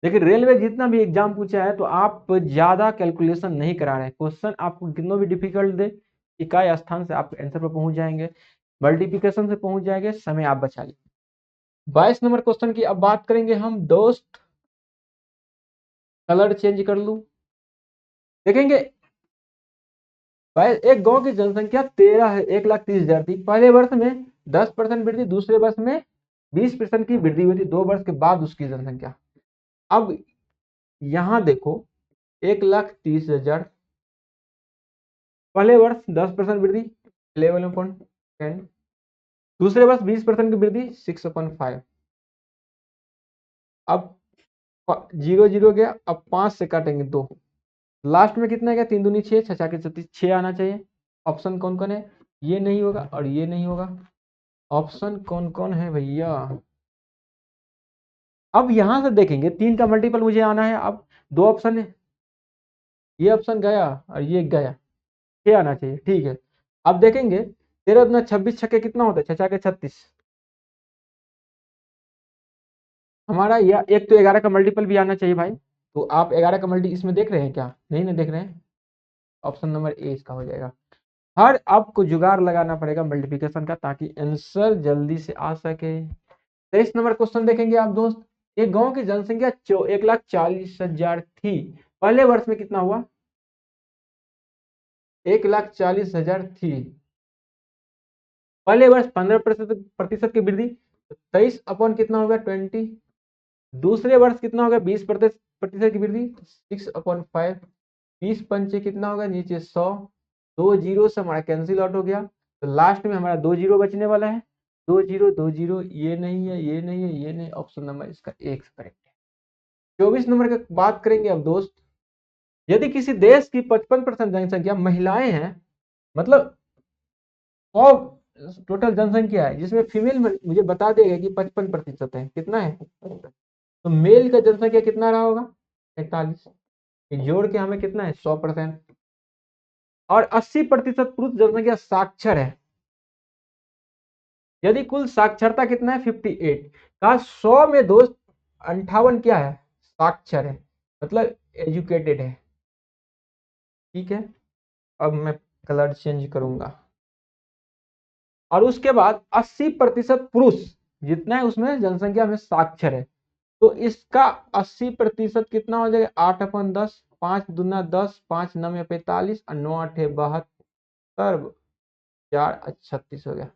लेकिन रेलवे जितना भी एग्जाम पूछा है तो आप ज्यादा कैलकुलेशन नहीं करा रहे हैं। क्वेश्चन आपको कितना भी डिफिकल्ट दे, इकाई स्थान से आप आंसर पर पहुंच जाएंगे, मल्टीप्लिकेशन से पहुंच जाएंगे, समय आप बचा लीजिए। 22 नंबर क्वेश्चन की अब बात करेंगे हम दोस्त। कलर चेंज कर लूं, देखेंगे एक गांव की जनसंख्या 1,30,000 थी, पहले वर्ष में 10% वृद्धि, दूसरे वर्ष में 20% की वृद्धि हुई थी, 2 वर्ष के बाद उसकी जनसंख्या। अब यहां देखो 1,30,000, पहले वर्ष 10% वृद्धि 11/10, दूसरे वर्ष 20% की वृद्धि 6/5। अब 0 0 गया, अब 5 से काटेंगे 2, लास्ट में कितना गया? 3 दूनी 6, 6×4 = 36, 6 आना चाहिए। ऑप्शन कौन कौन है? ये नहीं होगा और ये नहीं होगा। ऑप्शन कौन कौन है भैया? अब यहां से देखेंगे 3 का मल्टीपल मुझे आना है। अब 2 ऑप्शन है, ये ऑप्शन गया और ये गया, 6 आना चाहिए, ठीक है। अब देखेंगे 13×26 छक्के कितना होता है? 6×4 = 36। हमारा यह एक तो 11 का मल्टीपल भी आना चाहिए भाई। तो आप 11 का मल्टी इसमें देख रहे हैं क्या? नहीं ना देख रहे हैं? ऑप्शन नंबर ए इसका हो जाएगा। हर आपको जुगाड़ लगाना पड़ेगा मल्टीप्लिकेशन का, ताकि आंसर जल्दी से आ सके। 23 नंबर क्वेश्चन देखेंगे आप दोस्त। एक गांव की जनसंख्या 1,40,000 थी, पहले वर्ष में कितना हुआ? 1,40,000 थी, पहले वर्ष 15% की वृद्धि, 23 कितना हो गया? 20। दूसरे वर्ष कितना हो गया? 20% की वृद्धि, 6/5। 20×5 कितना होगा? नीचे 100, 2 जीरो से हमारा कैंसिल आउट हो गया, तो लास्ट में हमारा 2 जीरो बचने वाला है। 2 0 2 0, ये नहीं है, ये नहीं है, ये नहीं, ऑप्शन नंबर इसका एक करेक्ट है। 24 नंबर की बात करेंगे अब दोस्त। यदि किसी देश की 55% जनसंख्या महिलाएं हैं, मतलब 100 टोटल जनसंख्या है जिसमें फीमेल मुझे बता देगा कि 55% है, कितना है? तो मेल का जनसंख्या कितना रहा होगा? 43। जोड़ के हमें कितना है? 100%। और 80% पुरुष जनसंख्या साक्षर है। यदि कुल साक्षरता कितना है? 58 का 100 में दोस्त 58 क्या है? साक्षर है, मतलब एजुकेटेड है। ठीक है, अब मैं कलर चेंज करूंगा। और उसके बाद 80% पुरुष जितना है उसमें जनसंख्या में साक्षर है, तो इसका 80% कितना हो जाएगा? 8/10, 5×2 = 10, 5×9 = 45 और 9×8 = 72, 4×36 हो गया।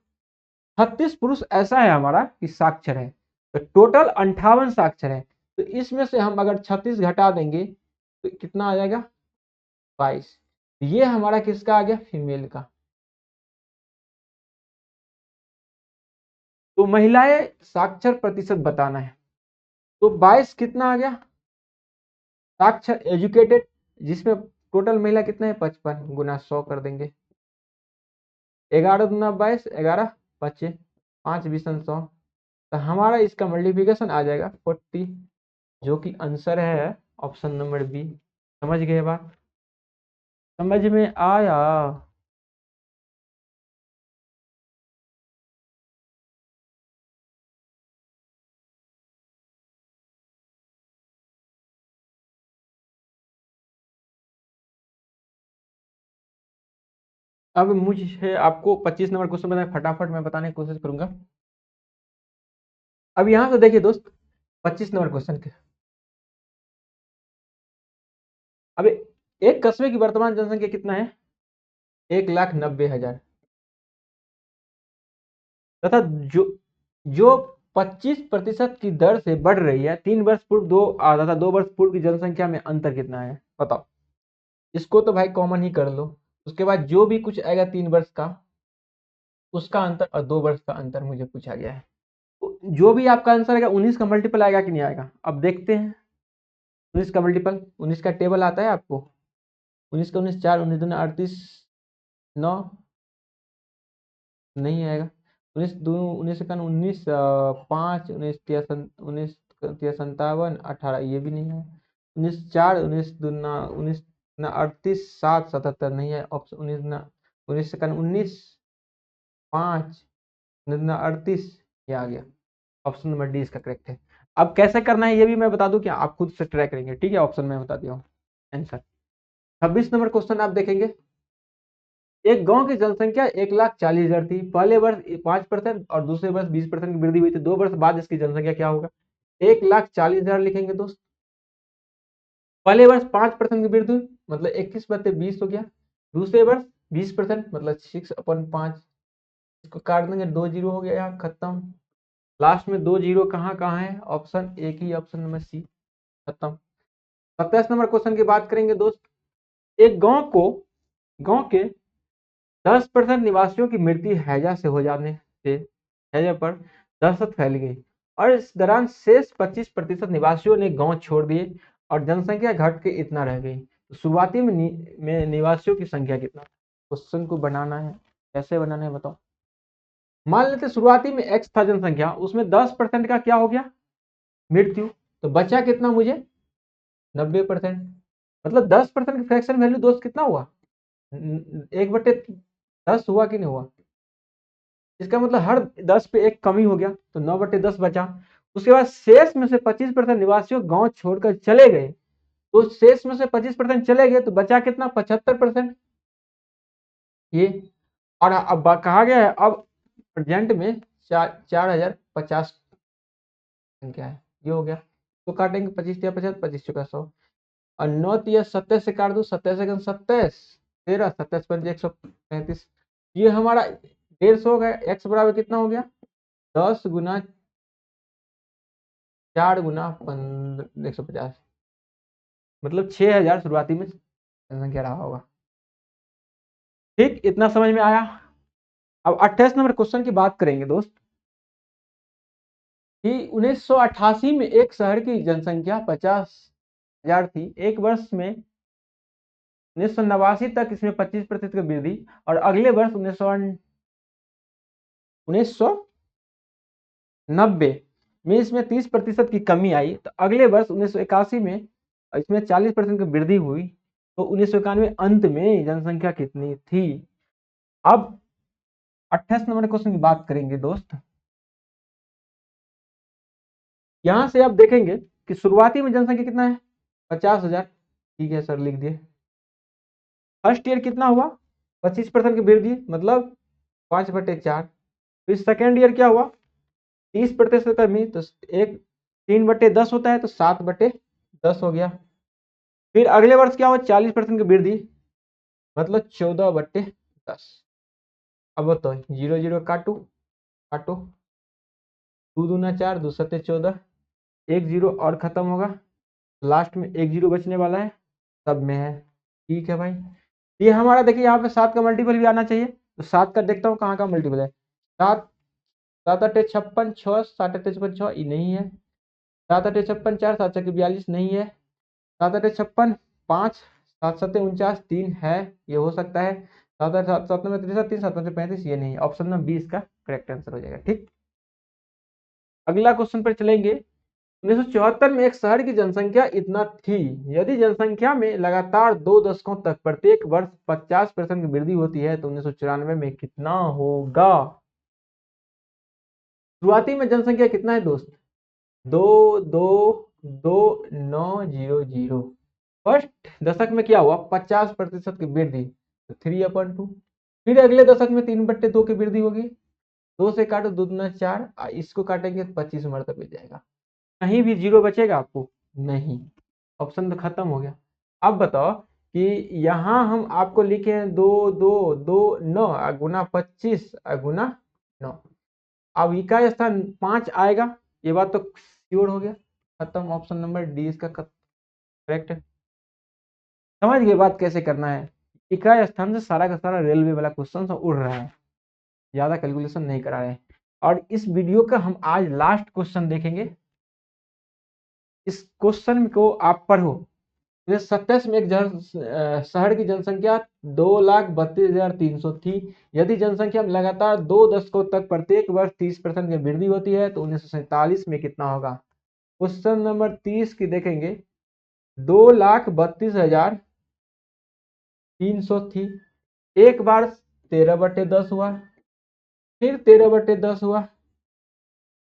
36 पुरुष ऐसा है हमारा कि साक्षर है, तो टोटल 58 साक्षर है। तो इसमें से हम अगर 36 घटा देंगे तो कितना आ जाएगा? 22। ये हमारा किसका आ गया? फीमेल का। तो महिलाएं साक्षर प्रतिशत बताना है, तो 22 कितना आ गया? साक्षर एजुकेटेड, जिसमें टोटल महिला कितना है? 55 गुना 100 कर देंगे। 11×2 = 22, 11×5 = 5×20 = 100। तो हमारा इसका मल्टीप्लिकेशन आ जाएगा 40, जो कि आंसर है ऑप्शन नंबर बी। समझ गए बात? समझ में आया? अब मुझे आपको 25 नंबर क्वेश्चन बताए, फटाफट मैं बताने की कोशिश करूंगा। अब यहां से देखिए दोस्त 25 नंबर क्वेश्चन के, अब एक कस्बे की वर्तमान जनसंख्या कितना है, 1,90,000 तथा जो जो 25% की दर से बढ़ रही है, 3 वर्ष पूर्व तथा 2 वर्ष पूर्व की जनसंख्या में अंतर कितना है, बताओ। इसको तो भाई कॉमन ही कर लो, उसके बाद जो भी कुछ आएगा 3 वर्ष का उसका अंतर और 2 वर्ष का अंतर मुझे पूछा गया है। तो जो भी आपका आंसर आएगा 19 का मल्टीपल आएगा कि नहीं आएगा, अब देखते हैं। 19 का मल्टीपल, 19 का टेबल आता है आपको, 19 का 19 4, 19 दूना 38, 9 नहीं आएगा। 19 5, 19 18 ये भी नहीं है। 19 4, 19 7 77 नहीं है ऑप्शन। 19 5, 38 ये आ गया, ऑप्शन नंबर डी इसका करेक्ट है। अब कैसे करना है ये भी मैं बता दूं क्या, आप खुद से ट्राई करेंगे, ठीक है। ऑप्शन में बता दिया हूँ आंसर। 26 नंबर क्वेश्चन आप देखेंगे, एक गांव की जनसंख्या 1,40,000 थी, पहले वर्ष 5% और दूसरे वर्ष 20% की वृद्धि हुई थी, 2 वर्ष बाद इसकी जनसंख्या क्या होगा। 1,40,000 लिखेंगे दोस्त, पहले वर्ष 5% की वृद्धि हुई मतलब 21/20 हो गया, दूसरे वर्ष 20% मतलब 6/5, इसको काट देंगे, 2 जीरो हो गया, यहाँ खत्म। लास्ट में 2 जीरो कहाँ कहाँ है, ऑप्शन एक ही, ऑप्शन नंबर सी, खत्म। 27 नंबर क्वेश्चन की बात करेंगे दोस्त, एक गांव के 10% निवासियों की मृत्यु हैजा से हो जाने से हैजा पर दहशत फैल गई और इस दौरान शेष 25% निवासियों ने गांव छोड़ दिए और जनसंख्या घट के इतना रह गई। तो शुरुआती में निवासियों की संख्या कितना, क्वेश्चन को बनाना है, कैसे बनाना है बताओ। मान लेते शुरुआती में एक्स था जनसंख्या, उसमें 10% का क्या हो गया, मृत्यु, तो बचा कितना मुझे, 90%। मतलब 10% का फ्रैक्शन वैल्यू दोस्त कितना हुआ, 1/10 हुआ कि नहीं हुआ। इसका मतलब हर 10 पे एक कमी हो गया, तो 9/10 बचा। उसके बाद शेष में से 25% निवासियों गांव छोड़कर चले गए, तो शेष में से 25% चले गए तो बचा कितना, 75% ये। और अब कहा गया है अब प्रेजेंट में 4,050 संख्या है, ये हो गया। तो काटेंगे 25 या 50, 25×100 और 9 या 27 से काट दो, 27 27 13, 27 पंच 135, ये हमारा 150 हो गया। एक्स बराबर कितना हो गया, 10×4×15 150, मतलब 6,000 शुरुआती में जनसंख्या रहा होगा। ठीक, इतना समझ में आया। अब 28 नंबर क्वेश्चन की बात करेंगे दोस्त, कि 1988 में एक शहर की जनसंख्या 50,000 थी, एक वर्ष में 1989 तक इसमें 25% की वृद्धि और अगले वर्ष 1990 में इसमें 30% की कमी आई, तो अगले वर्ष 1981 में इसमें 40% की वृद्धि हुई, तो 1991 अंत में जनसंख्या कितनी थी। अब 28 नंबर क्वेश्चन की बात करेंगे दोस्त, यहां से आप देखेंगे कि शुरुआती में जनसंख्या कितना है, 50,000, ठीक है सर लिख दिए। फर्स्ट ईयर कितना हुआ, 25% की वृद्धि मतलब 5/4। फिर सेकेंड ईयर क्या हुआ, 30% कमी, तो एक 3/10 होता है, तो 7/10 हो गया। फिर अगले वर्ष क्या हुआ, 40% की वृद्धि मतलब 14/10। अब बताओ, 0 0 काटो काटो, 2 दूना 4, 2 सत्ते 14, एक जीरो और खत्म होगा, लास्ट में एक जीरो बचने वाला है, सब में है। ठीक है भाई, ये हमारा देखिए यहाँ पे 7 का मल्टीपल भी आना चाहिए, तो 7 का देखता हूँ कहाँ का मल्टीपल है। 7 7 8 56 6, 7 8 56 6 ये नहीं है। 7 8 56 4, 7 6 42 नहीं है। 7 8 56 5, 7 7 49 3 है, ये हो सकता है। 7 8 7 7 63 3, 7 5 35 ये नहीं है, ऑप्शन नंबर 20 का करेक्ट आंसर हो जाएगा। ठीक, अगला क्वेश्चन पर चलेंगे। 1974 में एक शहर की जनसंख्या इतना थी, यदि जनसंख्या में लगातार 2 दशकों तक प्रत्येक वर्ष 50% की वृद्धि होती है तो 1994 में कितना होगा। शुरुआती में जनसंख्या कितना है दोस्त, 2 2 2 9 0 0। फर्स्ट दशक में क्या हुआ, 50% की वृद्धि, तो 3/2। फिर अगले दशक में 3/2 की वृद्धि होगी, 2 से काटो 2 दूना 4, इसको काटेंगे तो 25 मरतबे जाएगा। कहीं भी जीरो बचेगा आपको नहीं, ऑप्शन तो खत्म हो गया। अब बताओ कि यहाँ हम आपको लिखे हैं 2 2 2 9 गुना 25 गुना 9। अब इकाई स्थान 5 आएगा, ये बात तो श्योर हो गया, खत्म। ऑप्शन नंबर डी इसका करेक्ट है। समझ गए बात कैसे करना है। इकाई स्थान से सारा का सारा रेलवे वाला क्वेश्चन उड़ रहा है, ज्यादा कैलकुलेशन नहीं करा रहे हैं। और इस वीडियो का हम आज लास्ट क्वेश्चन देखेंगे। इस क्वेश्चन को आप पढ़ो। 27 में एक शहर की जनसंख्या 2,32,300 थी। यदि जनसंख्या में लगातार 2 दशकों तक प्रत्येक वर्ष 30% की वृद्धि होती है तो 1947 में कितना होगा। क्वेश्चन नंबर 30 की देखेंगे। 2,32,300 थी, एक बार 13/10 हुआ, फिर 13/10 हुआ।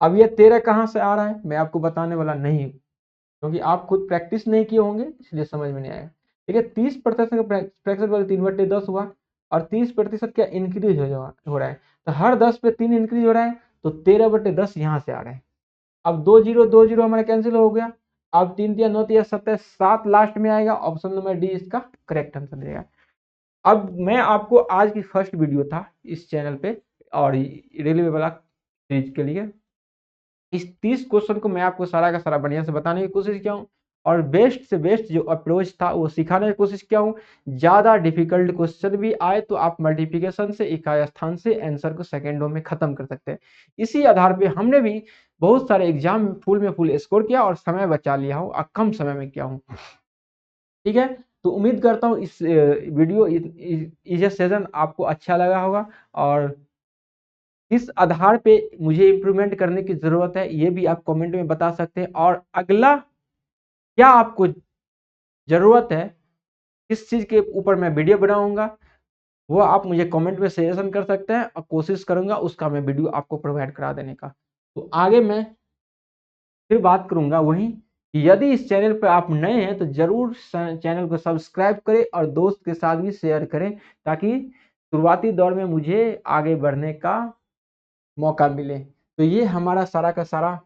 अब ये 13 कहां से आ रहा है मैं आपको बताने वाला नहीं हूं, क्योंकि आप खुद प्रैक्टिस नहीं किए होंगे इसलिए समझ में नहीं आएगा। ठीक है, 30% का फ्रैक्शन वाले 3/10 हुआ और 30% क्या इंक्रीज हो रहा है, तो हर 10 पे 3 इंक्रीज हो रहा है, तो 13/10 यहाँ से आ रहा है। अब 2 0 2 0 हमारा कैंसिल हो गया। अब 3 3 9 3 7 7 लास्ट में आएगा। ऑप्शन नंबर डी इसका करेक्ट आंसर देगा। अब मैं आपको आज की फर्स्ट वीडियो था इस चैनल पे और रेलवे वाला सीरीज के लिए, इस 30 क्वेश्चन को मैं आपको सारा का सारा बढ़िया से बताने की कोशिश किया हूँ और बेस्ट से बेस्ट जो अप्रोच था वो सिखाने की कोशिश किया हूँ। ज़्यादा डिफिकल्ट क्वेश्चन भी आए तो आप मल्टीप्लिकेशन से इकाई स्थान से आंसर को सेकेंडों में खत्म कर सकते हैं। इसी आधार पे हमने भी बहुत सारे एग्जाम में फुल स्कोर किया और समय बचा लिया हूँ और कम समय में किया हूँ। ठीक है, तो उम्मीद करता हूँ इस वीडियो इस सेशन आपको अच्छा लगा होगा और किस आधार पे मुझे इम्प्रूवमेंट करने की ज़रूरत है ये भी आप कमेंट में बता सकते हैं। और अगला क्या आपको ज़रूरत है, किस चीज़ के ऊपर मैं वीडियो बनाऊंगा, वो आप मुझे कमेंट में सजेशन कर सकते हैं और कोशिश करूंगा उसका मैं वीडियो आपको प्रोवाइड करा देने का। तो आगे मैं फिर बात करूंगा वहीं कि यदि इस चैनल पर आप नए हैं तो ज़रूर चैनल को सब्सक्राइब करें और दोस्त के साथ भी शेयर करें, ताकि शुरुआती दौर में मुझे आगे बढ़ने का मौका मिले। तो ये हमारा सारा का सारा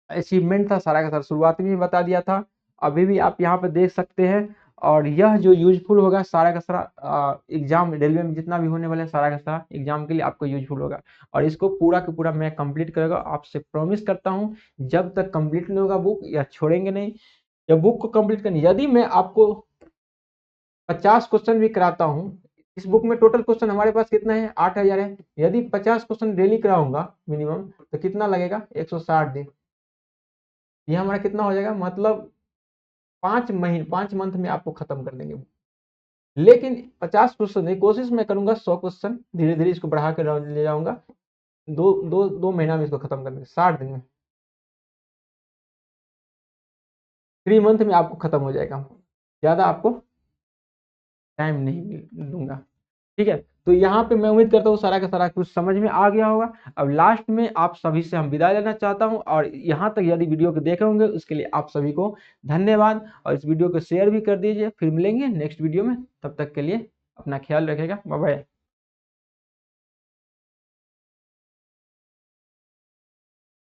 अचीवमेंट था, सारा का सारा शुरुआत में ही बता दिया था, अभी भी आप यहाँ पे देख सकते हैं। और यह जो यूजफुल होगा सारा का सारा एग्जाम रेलवे में जितना भी होने वाला है सारा का सारा एग्जाम के लिए आपको यूजफुल होगा। और इसको पूरा का पूरा मैं कंप्लीट करेगा आपसे प्रॉमिस करता हूँ। जब तक कंप्लीट नहीं होगा बुक या छोड़ेंगे नहीं, या बुक को कंप्लीट करनी, यदि मैं आपको 50 क्वेश्चन भी कराता हूँ, इस बुक में टोटल क्वेश्चन हमारे पास कितना है 8,000 है, यदि 50 क्वेश्चन डेली कराऊंगा मिनिमम तो कितना लगेगा 160 दिन। ये हमारा कितना हो जाएगा, मतलब 5 मंथ में आपको खत्म कर देंगे। लेकिन 50 क्वेश्चन नहीं, कोशिश मैं करूंगा 100 क्वेश्चन धीरे धीरे इसको बढ़ा कर ले जाऊंगा, 2 महीना में इसको खत्म कर देंगे, 60 दिन में, 3 मंथ में आपको खत्म हो जाएगा। ज्यादा आपको टाइम नहीं दूंगा। ठीक है, तो यहाँ पे मैं उम्मीद करता हूँ सारा का सारा कुछ समझ में आ गया होगा। अब लास्ट में आप सभी से हम विदाई लेना चाहता हूँ और यहाँ तक यदि वीडियो को देखे होंगे उसके लिए आप सभी को धन्यवाद और इस वीडियो को शेयर भी कर दीजिए। फिर मिलेंगे नेक्स्ट वीडियो में, तब तक के लिए अपना ख्याल रखेगा, बाय बाय।